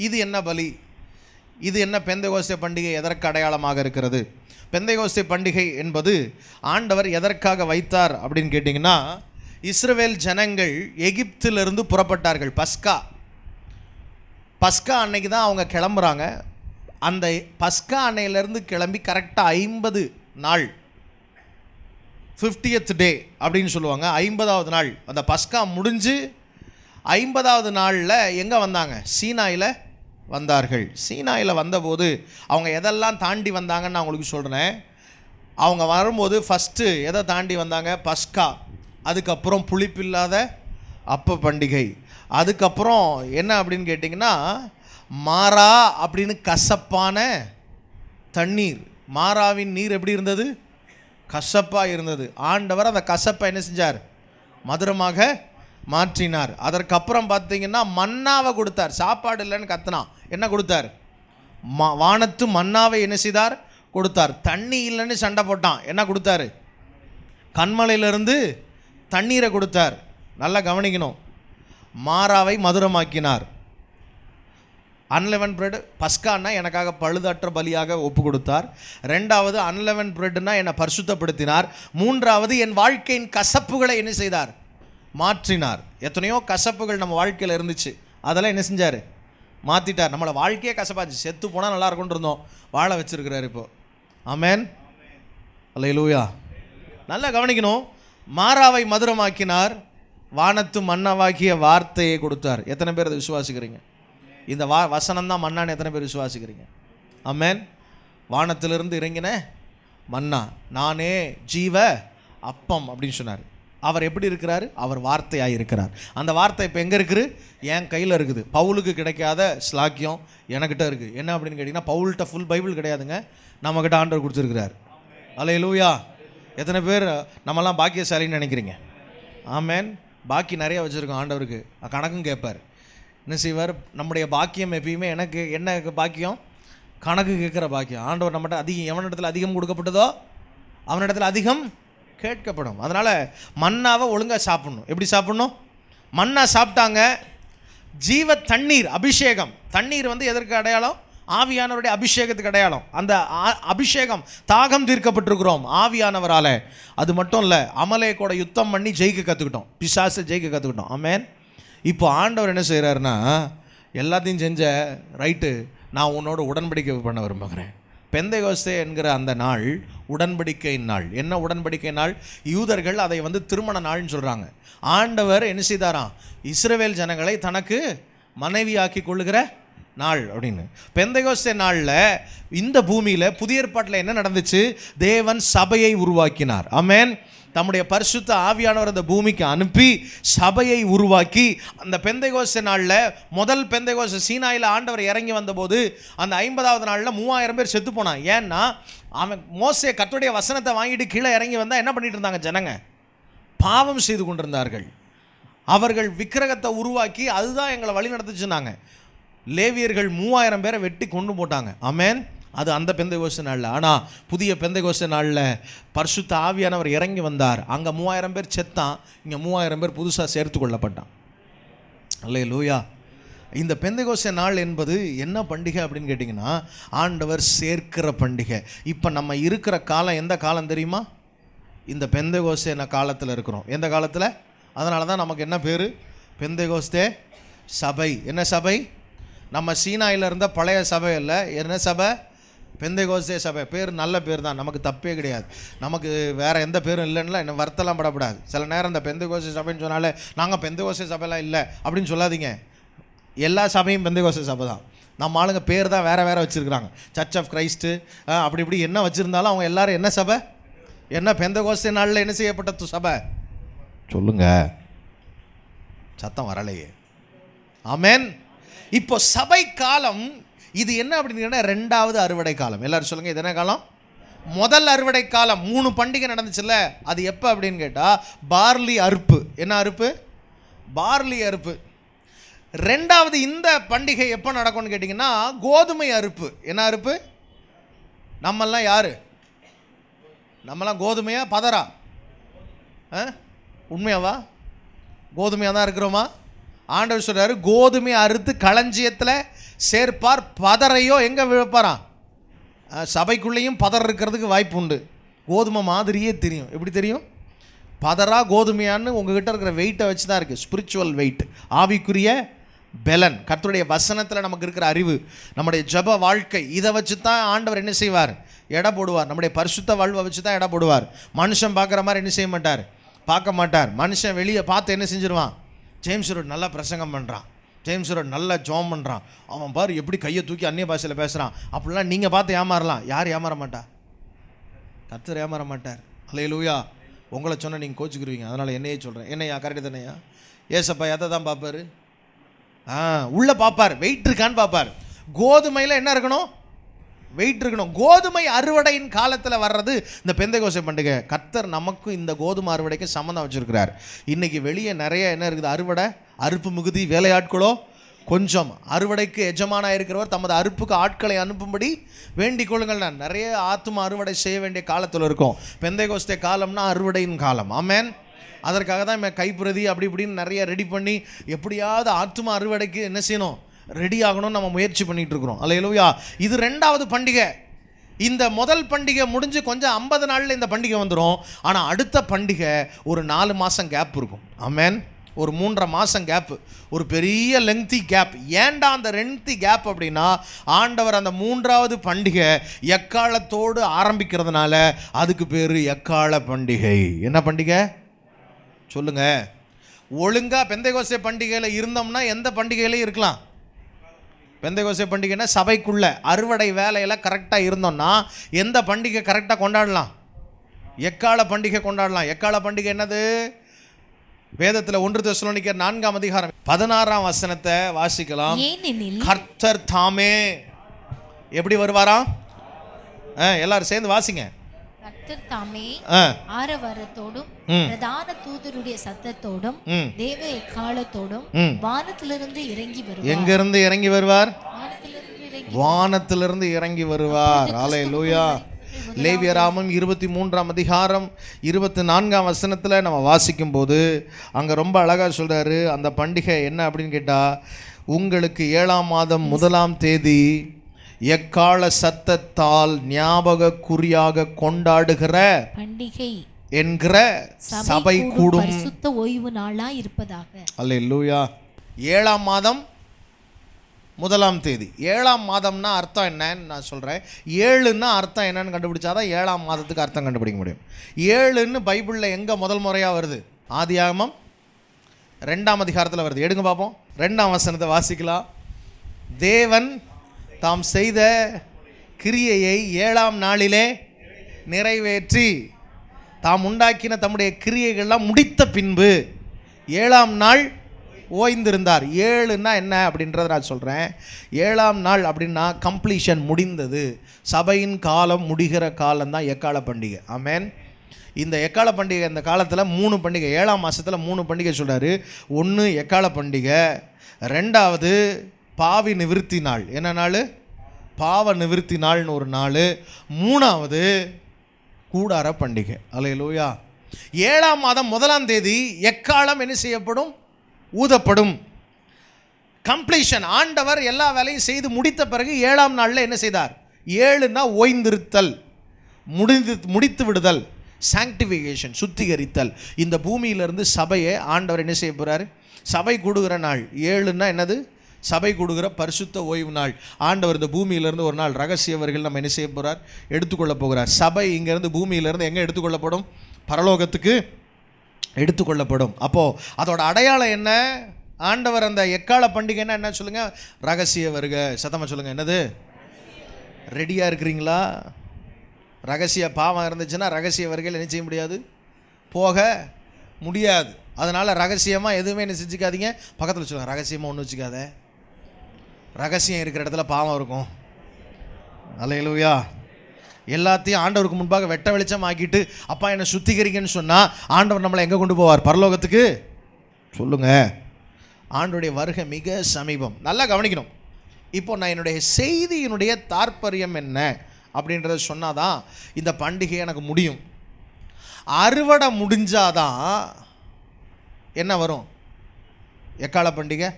இது என்ன பலி? இது என்ன பெந்தெகோஸ்தே பண்டிகை எதற்கு அடையாளமாக இருக்கிறது? பெந்தெகோஸ்தே பண்டிகை என்பது ஆண்டவர் எதற்காக வைத்தார் அப்படின்னு கேட்டிங்கன்னா, இஸ்ரவேல் ஜனங்கள் எகிப்திலிருந்து புறப்பட்டார்கள். பஸ்கா அன்னைக்கு தான் அவங்க கிளம்புறாங்க. அந்த பஸ்கா அன்னையிலேருந்து கிளம்பி கரெக்டாக 50 நாள், 50th டே அப்படின்னு சொல்லுவாங்க. 50வது நாள் அந்த பஸ்கா முடிஞ்சு 50வது நாளில் எங்கே வந்தாங்க? சீனாயில் வந்தார்கள். சீனாயில் வந்தபோது அவங்க எதெல்லாம் தாண்டி வந்தாங்கன்னு நான் உங்களுக்கு சொல்கிறேன். அவங்க வரும்போது ஃபஸ்ட்டு எதை தாண்டி வந்தாங்க? பஸ்கா. அதுக்கப்புறம் புளிப்பில்லாத அப்ப பண்டிகை. அதுக்கப்புறம் என்ன அப்படின்னு கேட்டிங்கன்னா, மாறா அப்படின்னு கசப்பான தண்ணீர். மாறாவின் நீர் எப்படி இருந்தது? கசப்பாக இருந்தது. ஆண்டவர் அந்த கசப்பை என்ன செஞ்சார்? மதுரமாக மாற்றினார். அதற்கப்புறம் பார்த்தீங்கன்னா மன்னாவை கொடுத்தார். சாப்பாடு இல்லைன்னு கத்துனான். என்ன கொடுத்தார்? வானத்து மன்னாவை என்ன செய்தார்? கொடுத்தார். தண்ணி இல்லைன்னு சண்டை போட்டான். என்ன கொடுத்தாரு? கண்மலையிலிருந்து தண்ணீரை கொடுத்தார். நல்லா கவனிக்கணும். மாறாவை மதுரமாக்கினார். அன்லெவன் பிரெட் பஸ்கான்னா எனக்காக பழுதற்ற பலியாக ஒப்பு கொடுத்தார். 2வது அன்லெவன் பிரெட்னா என்னை பரிசுத்தப்படுத்தினார். 3வது என் வாழ்க்கையின் கசப்புகளை என்ன செய்தார்? மாற்றினார். எத்தனையோ கசப்புகள் நம்ம வாழ்க்கையில் இருந்துச்சு, அதெல்லாம் என்ன செஞ்சார்? மாற்றிட்டார். நம்மளை வாழ்க்கையே கசப்பாச்சு. செத்து போனால் நல்லா இருக்கும்னு இருந்தோம், வாழ வச்சிருக்கிறார் இப்போ. ஆமென், அல்லேலூயா. நல்லா கவனிக்கணும். மாறாவை மதுரமாக்கினார், வானத்து மன்னாவாக்கிய வார்த்தையை கொடுத்தார். எத்தனை பேர் அதை விசுவாசிக்கிறீங்க? இந்த வசனம் தான் மன்னான்னு எத்தனை பேர் விசுவாசிக்கிறீங்க? ஆமென். வானத்திலிருந்து இறங்கின மன்னா, நானே ஜீவ அப்பம் அப்படின்னு சொன்னார். அவர் எப்படி இருக்கிறார்? அவர் வார்த்தையாக இருக்கிறார். அந்த வார்த்தை இப்போ எங்கே இருக்குது? என் கையில் இருக்குது. பவுலுக்கு கிடைக்காத ஸ்லாக்கியம் எனக்கிட்ட இருக்குது. என்ன அப்படின்னு கேட்டிங்கன்னா, பவுல்கிட்ட ஃபுல் பைபிள் கிடையாதுங்க, நம்மக்கிட்ட ஆண்டவர் கொடுத்துருக்கிறார். அல்லேலூயா. எத்தனை பேர் நம்மலாம் பாக்கியசாலின்னு நினைக்கிறீங்க? ஆமென். பாக்கி நிறைய வச்சுருக்கோம் ஆண்டவருக்கு. கணக்கும் கேட்பார். என்ன செய்வார்? நம்முடைய பாக்கியம் எப்பயுமே எனக்கு என்ன பாக்கியம்? கணக்கு கேட்குற பாக்கியம். ஆண்டவர் நம்மகிட்ட அதிகம், எவனிடத்தில் அதிகம் கொடுக்கப்பட்டதோ அவனிடத்தில் அதிகம் கேட்கப்படும். அதனால் மன்னாவை ஒழுங்காக சாப்பிட்ணும். எப்படி சாப்பிட்ணும்? மன்னா சாப்பிட்டாங்க. ஜீவ தண்ணீர், அபிஷேகம். தண்ணீர் வந்து எதற்கு அடையாளம்? ஆவியானவருடைய அபிஷேகத்துக்கு அடையாளம். அந்த அபிஷேகம், தாகம் தீர்க்கப்பட்டிருக்கிறோம் ஆவியானவரால். அது மட்டும் இல்லை, அமலேக்கோட யுத்தம் பண்ணி ஜெயிக்க கற்றுக்கிட்டோம், பிசாசை ஜெயிக்க கற்றுக்கிட்டோம். ஆமென். இப்போ ஆண்டவர் என்ன செய்கிறாருன்னா, எல்லாத்தையும் செஞ்ச ரைட்டு, நான் உன்னோட உடன்படிக்கை பண்ண விரும்புகிறேன். பெந்தெகோஸ்தே என்கிற அந்த நாள் உடன்படிக்கை நாள். என்ன உடன்படிக்கை நாள்? யூதர்கள் அதை வந்து திருமண நாள்னு சொல்கிறாங்க. ஆண்டவர் என்ன செய்தாராம்? இஸ்ரவேல் ஜனங்களை தனக்கு மனைவியாக்கி கொள்ளுகிற நாள் அப்படின்னு. பெந்தெகோஸ்தே நாளில் இந்த பூமியில் புதிய ஏற்பாட்டில் என்ன நடந்துச்சு? தேவன் சபையை உருவாக்கினார். ஆமென். தம்முடைய பரிசுத்த ஆவியானவர் அந்த பூமிக்கு அனுப்பி சபையை உருவாக்கி, அந்த பெந்தெகோஸ்தே நாளில் முதல் பெந்தெகோஸ்தே சீனாயில் ஆண்டவர் இறங்கி வந்தபோது அந்த 50வது நாளில் 3000 பேர் செத்து போனான். ஏன்னா அவன் மோசே கர்த்தருடைய வசனத்தை வாங்கிட்டு கீழே இறங்கி வந்தால் என்ன பண்ணிட்டு இருந்தாங்க? ஜனங்க பாவம் செய்து கொண்டிருந்தார்கள். அவர்கள் விக்கிரகத்தை உருவாக்கி அதுதான் எங்களை வழி நடத்துச்சுன்னாங்க. லேவியர்கள் 3000 பேரை வெட்டி கொண்டு போட்டாங்க. ஆமென். அது அந்த பெந்தெகோஸ்தே நாளில். ஆனால் புதிய பெந்தெகோஸ்தே நாளில் பரிசுத்த ஆவியானவர் இறங்கி வந்தார். அங்கே 3000 பேர் செத்தான், இங்கே 3000 பேர் புதுசாக சேர்த்து கொள்ளப்பட்டான். அல்லேலூயா. இந்த பெந்தெகோஸ்தே நாள் என்பது என்ன பண்டிகை அப்படின்னு கேட்டிங்கன்னா, ஆண்டவர் சேர்க்கிற பண்டிகை. இப்போ நம்ம இருக்கிற காலம் எந்த காலம் தெரியுமா? இந்த பெந்தெகோஸ்தே காலத்தில் இருக்கிறோம். எந்த காலத்தில்? அதனால தான் நமக்கு என்ன பேர்? பெந்தெகோஸ்தே சபை. என்ன சபை? நம்ம சீனாயில் இருந்த பழைய சபை இல்லை. என்ன சபை? பெந்தெகோஸ்தே சபை. பேர் நல்ல பேர் தான், நமக்கு தப்பே கிடையாது. நமக்கு வேறு எந்த பேரும் இல்லைன்னா என்ன வருத்தலாம் படக்கூடாது. சில நேரம் இந்த பெந்தெகோஸ்தே சபைன்னு சொன்னாலே நாங்கள் பெந்தெகோஸ்தே சபைலாம் இல்லை அப்படின்னு சொல்லாதீங்க. எல்லா சபையும் பெந்தெகோஸ்தே சபை தான். நம்ம ஆளுங்க பேர் தான் வேறு வேறு வச்சுருக்குறாங்க. சர்ச் ஆஃப் கிரைஸ்ட்டு அப்படி இப்படி என்ன வச்சுருந்தாலும் அவங்க எல்லோரும் என்ன சபை? என்ன பெந்தெகோஸ்தே நாளில் என்ன செய்யப்பட்ட சபை? சொல்லுங்க, சத்தம் வரலையே. ஆமென். இப்போ சபை காலம் இது என்ன அப்படின்னு, 2வது அறுவடை காலம். எல்லாரும் சொல்லுங்கள், இது என்ன காலம்? முதல் அறுவடை காலம். 3 பண்டிகை நடந்துச்சுல்ல, அது எப்போ அப்படின்னு கேட்டால் பார்லி அறுப்பு. என்ன அறுப்பு? பார்லி அறுப்பு. 2வது இந்த பண்டிகை எப்போ நடக்கும்னு கேட்டிங்கன்னா கோதுமை அறுப்பு. என்ன அறுப்பு? நம்மெல்லாம் யார்? நம்மலாம் கோதுமையா பதரா? உண்மையாவா? கோதுமையாக தான் இருக்கிறோமா? ஆண்டவர் சொல்கிறாரு, கோதுமை அறுத்து களஞ்சியத்தில் சேர்ப்பார், பதரையோ எங்கே விழுப்பாராம்? சபைக்குள்ளேயும் பதர் இருக்கிறதுக்கு வாய்ப்பு உண்டு. கோதுமை மாதிரியே தெரியும். எப்படி தெரியும்? பதரா கோதுமையான்னு உங்ககிட்ட இருக்கிற வெயிட்டை வச்சு தான் இருக்குது. ஸ்பிரிச்சுவல் வெயிட், ஆவிக்குரிய பெலன், கர்த்தருடைய வசனத்தில் நமக்கு இருக்கிற அறிவு, நம்முடைய ஜப வாழ்க்கை, இதை வச்சு தான் ஆண்டவர் என்ன செய்வார்? எடை போடுவார். நம்முடைய பரிசுத்த வாழ்வை வச்சு தான் எடை போடுவார். மனுஷன் பார்க்குற மாதிரி என்ன செய்ய மாட்டார், பார்க்க மாட்டார். மனுஷன் வெளியே பார்த்து என்ன செஞ்சிருவான்? ஜேம்ஸ் ரோட் நல்லா பிரசங்கம் பண்ணுறான், ஜேம்ஸ் ரோட் நல்லா ஜோம் பண்ணுறான், அவன் பாரு எப்படி கையை தூக்கி அந்நிய பாஷையில் பேசுகிறான், அப்படிலாம் நீங்கள் பார்த்து ஏமாறலாம். யார் ஏமாற மாட்டா? கர்த்தர் ஏமாற மாட்டார். அல்லேலூயா. உங்களை சொன்னால் நீங்கள் கோச்சுக்குருவீங்க, அதனால் என்னையே சொல்கிறேன். என்னையா கரெக்டு தானேயா? ஏசப்பா எதை தான் பார்ப்பார்? உள்ளே பார்ப்பார், வெயிட் இருக்கான்னு பார்ப்பார். கோதுமையில் என்ன இருக்கணும்? வெயிட் இருக்கணும். கோதுமை அறுவடையின் காலத்தில் வர்றது இந்த பெந்தைகோஸ்தே பண்டிகை. கர்த்தர் நமக்கும் இந்த கோதுமை அறுவடைக்கு சம்மந்தம் வச்சுருக்கிறார். இன்றைக்கி வெளியே நிறைய என்ன இருக்குது? அறுவடை, அறுப்பு மிகுதி, வேலையாட்களோ கொஞ்சம். அறுவடைக்கு எஜமானாக இருக்கிறவர் தமது அறுப்புக்கு ஆட்களை அனுப்பும்படி வேண்டிக் கொள்ளுங்கள். நான் நிறைய ஆத்தும அறுவடை செய்ய வேண்டிய காலத்தில் இருக்கோம். பெந்தைகோஸ்தே காலம்னா அறுவடையின் காலம். ஆமென். அதற்காக தான் கைப்பிரதி அப்படி இப்படின்னு நிறைய ரெடி பண்ணி எப்படியாவது ஆத்தும அறுவடைக்கு என்ன செய்யணும்? ரெடி ஆகணும்னு நம்ம முயற்சி பண்ணிகிட்டு இருக்கிறோம். அல்லேலூயா. இது 2வது பண்டிகை. இந்த முதல் பண்டிகை முடிஞ்சு கொஞ்சம் 50 நாளில் இந்த பண்டிகை வந்துடும். ஆனால் அடுத்த பண்டிகை ஒரு 4 மாதம் கேப் இருக்கும். ஆமென். ஒரு 3.5 மாதம் கேப்பு, ஒரு பெரிய லெங்தி கேப். ஏன்டா அந்த லெங்தி கேப் அப்படின்னா, ஆண்டவர் அந்த 3வது பண்டிகை எக்காலத்தோடு ஆரம்பிக்கிறதுனால அதுக்கு பேர் எக்கால பண்டிகை. என்ன பண்டிகை சொல்லுங்க? ஒழுங்காக பெந்தைகோஸ்தே பண்டிகையில் இருந்தோம்னா எந்த பண்டிகையிலையும் இருக்கலாம். பெந்தைகோஸ்தே பண்டிகைன்னா சபைக்குள்ள அறுவடை வேலையில் கரெக்டாக இருந்தோம்னா எந்த பண்டிகை கரெக்டாக கொண்டாடலாம்? எக்கால பண்டிகை கொண்டாடலாம். எக்கால பண்டிகை என்னது? வேதத்தில் 1 தெசலோனிக்கர் 4ஆம் அதிகாரம் 16ஆம் வசனத்தை வாசிக்கலாம். கர்த்தர் தாமே எப்படி வருவாராம்? எல்லாரும் சேர்ந்து வாசிங்க. கர்த்தர் தாமே ஆரவாரத்தோடும் பிரதான தூதருடைய சத்தத்தோடும் தேவ எக்காலத்தோடும் வானத்திலிருந்து இறங்கி வருவார். எங்க இருந்து இறங்கி வருவார்? வானத்திலிருந்து இறங்கி வருவார். அல்லேலூயா. லேவியராமம் 23ஆம் அதிகாரம் 24ஆம் வசனத்தில் நம்ம வாசிக்கும் போது அங்கே ரொம்ப அழகாக சொல்கிறாரு. அந்த பண்டிகை என்ன அப்படின்னு கேட்டால், உங்களுக்கு 7ஆம் மாதம் 1ஆம் தேதி எக்கால சத்தத்தால் ஞாபக குறியாக கொண்டாடுகிற பண்டிகை என்கிற சபை கூடும் பரிசுத்த ஓய்வு நாளா இருப்பதாக. அல்லேலூயா. 7ஆம் மாதம் 1ஆம் தேதி. 7ஆம் மாதம்னா அர்த்தம் என்னன்னு நான் சொல்கிறேன். 7ன்னா அர்த்தம் என்னன்னு கண்டுபிடிச்சாதான் 7ஆம் மாதத்துக்கு அர்த்தம் கண்டுபிடிக்க முடியும். 7ன்னு பைபிளில் எங்கே முதல் முறையாக வருது? ஆதியாகமம் 2ஆம் அதிகாரத்தில் வருது. எடுங்க பார்ப்போம். 2ஆம் வசனத்தை வாசிக்கலாம். தேவன் தாம் செய்த கிரியையை 7ஆம் நாளிலே நிறைவேற்றி தாம் உண்டாக்கின தம்முடைய கிரியைகள்லாம் முடித்த பின்பு 7ஆம் நாள் ஓய்ந்திருந்தார். 7ன்னா என்ன அப்படின்றத நான் சொல்கிறேன். 7ஆம் நாள் அப்படின்னா கம்ப்ளீஷன், முடிந்தது. சபையின் காலம் முடிகிற காலம்தான் எக்கால பண்டிகை. ஆமென். இந்த எக்கால பண்டிகை இந்த காலத்தில் 3 பண்டிகை, 7ஆம் மாதத்தில் 3 பண்டிகை சொல்கிறாரு. 1 எக்கால பண்டிகை, 2வது பாவி நிவிருத்தி நாள். என்ன நாள்? பாவ நிவிருத்தி நாள்னு ஒரு நாள். 3வது கூடார பண்டிகை. அல்லேலூயா. 7ஆம் மாதம் 1ஆம் தேதி எக்காலம் என்ன செய்யப்படும்? ஊதப்படும். கம்ப்ளீஷன். ஆண்டவர் எல்லா வேலையும் செய்து முடித்த பிறகு 7ஆம் நாளில் என்ன செய்தார்? 7ன்னா ஓய்ந்திருத்தல், முடித்து விடுதல், சாங்டிஃபிகேஷன், சுத்திகரித்தல். இந்த பூமியிலிருந்து சபையை ஆண்டவர் என்ன செய்ய போகிறார்? சபை கூடுகிற நாள். 7ன்னா என்னது? சபை கூடுகிற பரிசுத்த ஓய்வு நாள். ஆண்டவர் இந்த பூமியிலிருந்து ஒரு நாள் ரகசியவர்கள் நம்ம என்ன செய்ய போகிறார்? எடுத்துக்கொள்ள போகிறார். சபை இங்கேருந்து பூமியிலிருந்து எங்கே எடுத்துக்கொள்ளப்படும்? பரலோகத்துக்கு எடுத்துக்கொள்ளப்படும். அப்போது அதோட அடையாளம் என்ன? ஆண்டவர் அந்த எக்கால பண்டிகைன்னா என்ன சொல்லுங்கள்? ரகசிய வருகை. சத்தமாக சொல்லுங்கள். என்னது? ரெடியாக இருக்கிறீங்களா? ரகசிய பாவம் இருந்துச்சுன்னா ரகசிய வருகையில் என்ன செய்ய முடியாது? போக முடியாது. அதனால் ரகசியமாக எதுவுமே என்ன செஞ்சுக்காதீங்க. பக்கத்தில் சொல்லுங்கள், ரகசியமாக ஒன்றும் வச்சுக்காத. ரகசியம் இருக்கிற இடத்துல பாவம் இருக்கும். அல்லேலூயா. எல்லாத்தையும் ஆண்டவருக்கு முன்பாக வெட்ட வெளிச்சம் ஆக்கிட்டு அப்பா என்னை சுத்திகரிங்கன்னு சொன்னால் ஆண்டவர் நம்மளை எங்கே கொண்டு போவார்? பரலோகத்துக்கு. சொல்லுங்கள். ஆண்டவருடைய வருகை மிக சமீபம். நல்லா கவனிக்கணும். இப்போ நான் என்னுடைய செய்தியினுடைய தாற்பயம் என்ன அப்படின்றத சொன்னால் தான் இந்த பண்டிகை எனக்கு முடியும். அறுவடை முடிஞ்சாதான் என்ன வரும்? எக்கால பண்டிகை.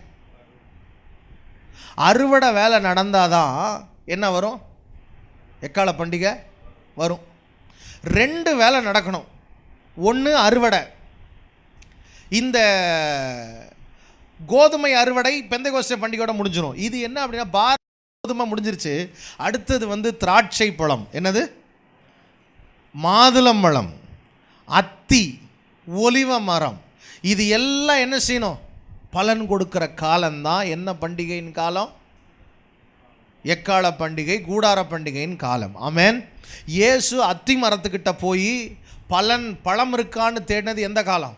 அறுவடை வேலை நடந்தாதான் என்ன வரும்? எக்கால பண்டிகை வரும். 2 வேலை நடக்கணும். ஒன்று அறுவடை. இந்த கோதுமை அறுவடை பெந்தைகோஸ்தே பண்டிகையோட முடிஞ்சிடும். இது என்ன அப்படின்னா, கோதுமை முடிஞ்சிருச்சு, அடுத்தது திராட்சை பழம், என்னது, மாதுளம்பழம், அத்தி, ஒலிவ மரம், இது எல்லாம் என்ன செய்யணும்? பலன் கொடுக்கிற காலம்தான் என்ன பண்டிகையின் காலம்? எக்கால பண்டிகை, கூடார பண்டிகையின் காலம். ஆமென். இயேசு அத்தி மரத்துக்கிட்ட போய் பழம் இருக்கான்னு தேடினது எந்த காலம்?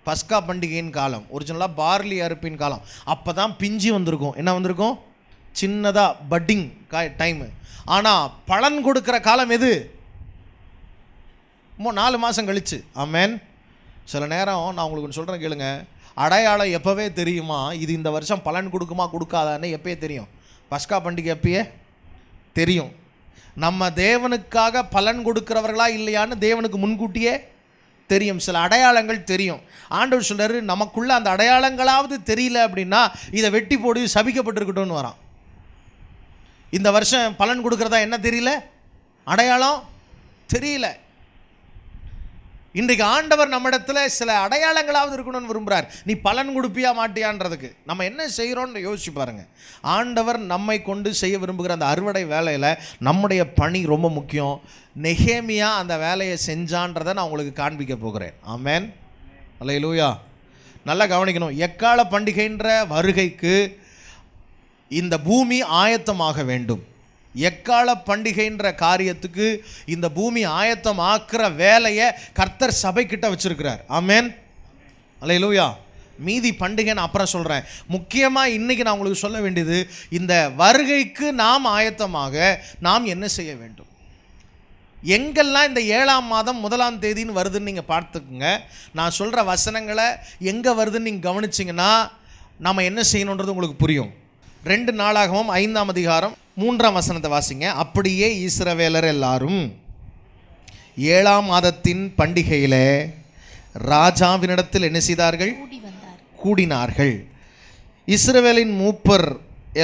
பஸ்கா பண்டிகையின் காலம். ஒரிஜினலாக பார்லி அறுப்பின் காலம். அப்போ தான் பிஞ்சு வந்திருக்கும். என்ன வந்திருக்கும்? சின்னதாக பட்டிங் டைமு. ஆனால் பலன் கொடுக்குற காலம் எது? 4 மாதம் கழிச்சு. ஆமென். சில நேரம் நான் உங்களுக்கு ஒன்று சொல்கிறேன் கேளுங்க. அடையாளம் எப்போவே தெரியுமா இது இந்த வருஷம் பலன் கொடுக்குமா கொடுக்காதான்னு? எப்பயே தெரியும்? பஸ்கா பண்டிகை எப்பயே தெரியும். நம்ம தேவனுக்காக பலன் கொடுக்கிறவர்களா இல்லையான்னு தேவனுக்கு முன்கூட்டியே தெரியும். சில அடையாளங்கள் தெரியும். ஆண்டவர் சொல்றாரு, நமக்குள்ள அந்த அடையாளங்களாவது தெரியல அப்படின்னா இதை வெட்டி போடு, சபிக்கப்பட்டிருக்கட்டும்னு வரான். இந்த வருஷம் பலன் கொடுக்குறதா என்ன தெரியல? அடையாளம் தெரியல. இன்றைக்கு ஆண்டவர் நம்மிடத்துல சில அடையாளங்களாவது இருக்கணும்னு விரும்புகிறார். நீ பலன் கொடுப்பியா மாட்டியான்றதுக்கு நம்ம என்ன செய்கிறோன்னு யோசிச்சு பாருங்க. ஆண்டவர் நம்மை கொண்டு செய்ய விரும்புகிற அந்த அறுவடை வேலையில் நம்முடைய பணி ரொம்ப முக்கியம். நெகேமியா அந்த வேலையை செஞ்சான்றதை நான் உங்களுக்கு காண்பிக்க போகிறேன். ஆமென். அல்லேலூயா. நல்லா கவனிக்கணும். எக்கால பண்டிகைன்ற வருகைக்கு இந்த பூமி ஆயத்தமாக வேண்டும். எக்கால பண்டிகைன்ற காரியத்துக்கு இந்த பூமி ஆயத்தமாக்குற வேலையை கர்த்தர் சபைக்கிட்ட வச்சிருக்கிறார். ஆமென். அல்லேலூயா. மீதி பண்டிகை நான் அப்புறம் சொல்கிறேன். முக்கியமாக இன்றைக்கி நான் உங்களுக்கு சொல்ல வேண்டியது, இந்த வருகைக்கு நாம் ஆயத்தமாக நாம் என்ன செய்ய வேண்டும். எங்கெல்லாம் இந்த 7ஆம் மாதம் 1ஆம் தேதின்னு வருதுன்னு நீங்கள் பார்த்துக்குங்க. நான் சொல்கிற வசனங்களை எங்கே வருதுன்னு நீங்கள் கவனிச்சிங்கன்னா நம்ம என்ன செய்யணுன்றது உங்களுக்கு புரியும். 2 நாளாகமம் 5ஆம் அதிகாரம் 3ஆம் வசனத்தை வாசிங்க. அப்படியே இஸ்ரவேலர் எல்லாரும் 7ஆம் மாதத்தின் பண்டிகையிலே ராஜாவினிடத்தில் என்ன செய்தார்கள்? கூடினார்கள். இஸ்ரவேலின் மூப்பர்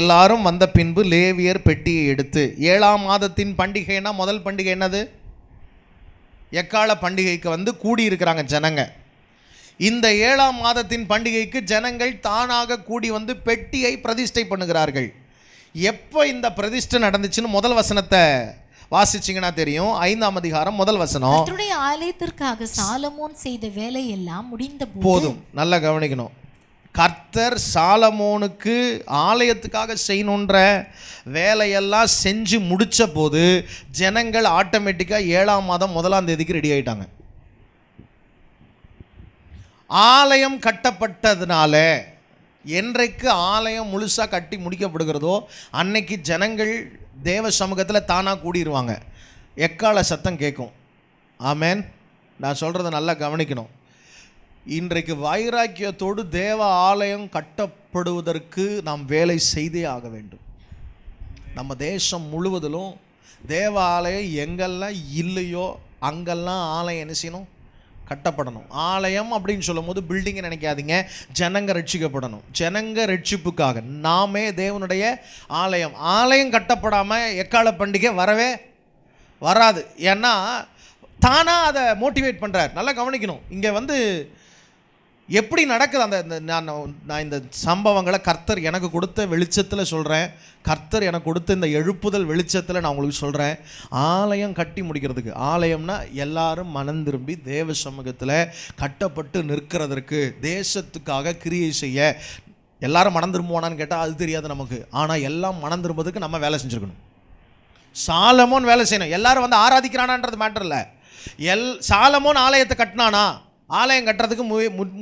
எல்லாரும் வந்த பின்பு லேவியர் பெட்டியை எடுத்து, 7ஆம் மாதத்தின் பண்டிகைனா முதல் பண்டிகை என்னது? எக்கால பண்டிகைக்கு கூடியிருக்கிறாங்க ஜனங்க. இந்த 7ஆம் மாதத்தின் பண்டிகைக்கு ஜனங்கள் தானாக கூடி பெட்டியை பிரதிஷ்டை பண்ணுகிறார்கள். எப்போ இந்த பிரதிஷ்டை நடந்துச்சுன்னு முதல் வசனத்தை வாசிச்சிங்கன்னா தெரியும். 5ஆம் அதிகாரம் முதல் வசனம். கர்த்தருடைய ஆலயத்திற்காக சாலமோன் செய்த வேலை எல்லாம் முடிந்த போதும். நல்லா கவனிக்கணும். கர்த்தர் சாலமோனுக்கு ஆலயத்துக்காக செய்யணுன்ற வேலையெல்லாம் செஞ்சு முடித்த போது ஜனங்கள் ஆட்டோமேட்டிக்காக 7ஆம் மாதம் 1ஆம் தேதிக்கு ரெடி ஆகிட்டாங்க. ஆலயம் கட்டப்பட்டதுனால என்றைக்கு ஆலயம் முழுசாக கட்டி முடிக்கப்படுகிறதோ அன்னைக்கு ஜனங்கள் தேவ சமூகத்தில் தானாக கூடிடுவாங்க. எக்கால சத்தம் கேட்கும். ஆமென். நான் சொல்கிறத நல்லா கவனிக்கணும். இன்றைக்கு வைராக்கியத்தோடு தேவ ஆலயம் கட்டப்படுவதற்கு நாம் வேலை செய்தே ஆக வேண்டும். நம்ம தேசம் முழுவதிலும் தேவ ஆலயம் எங்கெல்லாம் இல்லையோ அங்கெல்லாம் ஆலயம் என்ன செய்யணும்? கட்டப்படணும். ஆலயம் அப்படின்னு சொல்லும் போது பில்டிங்கை நினைக்காதீங்க. ஜனங்க ரட்சிக்கப்படணும். ஜனங்க ரட்சிப்புக்காக நாமே தேவனுடைய ஆலயம். ஆலயம் கட்டப்படாமல் எக்கால பண்டிகை வரவே வராது. ஏன்னா தானாக அதை மோட்டிவேட் பண்ணுறார். நல்லா கவனிக்கணும். இங்கே எப்படி நடக்குது அந்த நான் இந்த சம்பவங்களை கர்த்தர் எனக்கு கொடுத்த வெளிச்சத்தில் சொல்கிறேன். கர்த்தர் எனக்கு கொடுத்த இந்த எழுப்புதல் வெளிச்சத்தில் நான் உங்களுக்கு சொல்கிறேன். ஆலயம் கட்டி முடிக்கிறதுக்கு, ஆலயம்னா எல்லாரும் மனம் திரும்பி தேவ சமூகத்தில் கட்டப்பட்டு நிற்கிறதற்கு, தேசத்துக்காக கிரியை செய்ய. எல்லாரும் மனம் திரும்புவானான்னு கேட்டால் அது தெரியாது நமக்கு. ஆனால் எல்லாம் மனம் திரும்புறதுக்கு நம்ம வேலை செஞ்சுருக்கணும். சாலமோன் வேலை செய்யணும். எல்லாரும் ஆராதிக்கிறானான்றது மேட்டர் இல்லை. சாலமோன் ஆலயத்தை கட்டினானா? ஆலயம் கட்டுறதுக்கு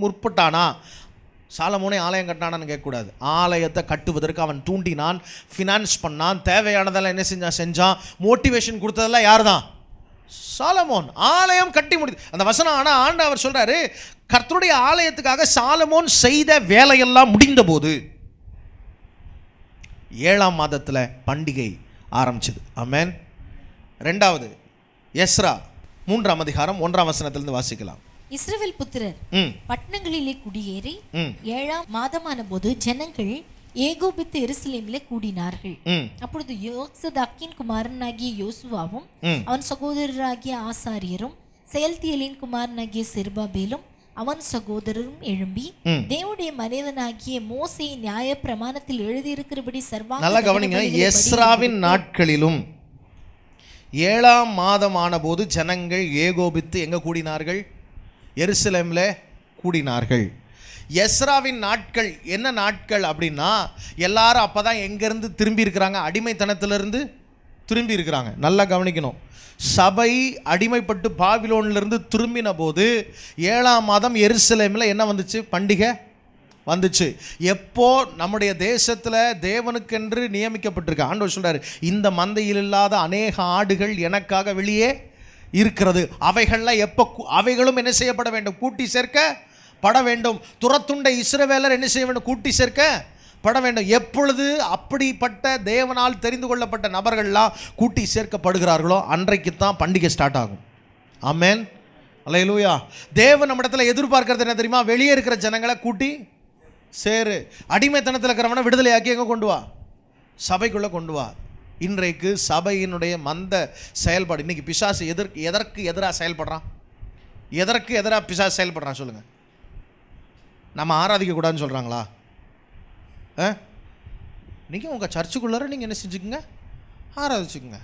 முற்பட்டானா? சாலமோனே ஆலயம் கட்டினானான்னு கேட்கக்கூடாது. ஆலயத்தை கட்டுவதற்கு அவன் தூண்டினான், ஃபினான்ஸ் பண்ணான், தேவையானதெல்லாம் என்ன செஞ்சான், மோட்டிவேஷன் கொடுத்ததெல்லாம் யார் தான்? சாலமோன். ஆலயம் கட்டி முடிது அந்த வசனம். ஆனால் ஆண்டவர் சொல்கிறாரு, கர்த்தருடைய ஆலயத்துக்காக சாலமோன் செய்த வேலையெல்லாம் முடிந்த போது 7ஆம் மாதத்தில் பண்டிகை ஆரம்பிச்சது. ஆமென். 2வது எஸ்ரா 3ஆம் அதிகாரம் 1ஆம் வசனத்திலிருந்து வாசிக்கலாம். இஸ்ரவேல் புத்திரர் பட்டணங்களிலே குடியேறி 7ஆம் மாதமான போது ஜனங்கள் ஏகோபித்து எருசலேமிலே கூடினார்கள். அப்பொழுது யோசதாக்கின் குமாரனாகிய யோசுவாவும் அவன் சகோதரராகிய ஆசாரியரும் செயல்தியலின் குமாரனாகிய செருபாபேலும் அவன் சகோதரரும் எழும்பி தேவனுடைய மனிதனாகிய மோசேயின் நியாய பிரமாணத்தில் எழுதியிருக்கிறபடி சர்வாங்க நல்லா கவனிங்க. எஸ்ராவின் நாட்களிலும் 7ஆம் மாதமான போது ஜனங்கள் ஏகோபித்து எங்க கூடினார்கள்? எருசலேமில் கூடினார்கள். எஸ்ராவின் நாட்கள் என்ன நாட்கள் அப்படின்னா, எல்லாரும் அப்போ தான் எங்கேருந்து திரும்பி இருக்கிறாங்க? அடிமைத்தனத்திலிருந்து திரும்பி இருக்கிறாங்க. நல்லா கவனிக்கணும். சபை அடிமைப்பட்டு பாபிலோனிலிருந்து திரும்பின போது 7ஆம் மாதம் எருசலேமில் என்ன வந்துச்சு? பண்டிகை வந்துச்சு. எப்போ? நம்முடைய தேசத்தில் தேவனுக்கென்று நியமிக்கப்பட்டிருக்கு. ஆண்டவர் சொல்றாரு, இந்த மந்தையில் இல்லாத அநேக ஆடுகள் எனக்காக வெளியே இருக்கிறது. அவைகள்லாம் எப்போ? அவைகளும் என்ன செய்யப்பட வேண்டும்? கூட்டி சேர்க்கப்பட வேண்டும். துரத்துண்ட இஸ்ரவேலர் என்ன செய்ய வேண்டும்? கூட்டி சேர்க்கப்பட வேண்டும். எப்பொழுது அப்படிப்பட்ட தேவனால் தெரிந்து கொள்ளப்பட்ட நபர்கள்லாம் கூட்டி சேர்க்கப்படுகிறார்களோ அன்றைக்கு தான் பண்டிகை ஸ்டார்ட் ஆகும். ஆமென், அல்லேலூயா. தேவன் நம்மிடத்துல எதிர்பார்க்கறது என்ன தெரியுமா? வெளியே இருக்கிற ஜனங்களை கூட்டி சேரு. அடிமைத்தனத்தில் இருக்கிறவனை விடுதலையாக்கி எங்கே கொண்டு வா? சபைக்குள்ளே கொண்டு வா. இன்றைக்கு சபையினுடைய மந்த செயல்பாடு. இன்றைக்கி பிசாசு எதற்கு எதிராக செயல்படுறான்? எதற்கு எதிராக பிசாசு செயல்படுறான் சொல்லுங்கள்? நம்ம ஆராதிக்கக்கூடாதுன்னு சொல்கிறாங்களா? நீங்கள் உங்கள் சர்ச்சுக்குள்ளார நீங்கள் என்ன செஞ்சுக்குங்க? ஆராதிச்சுக்குங்க.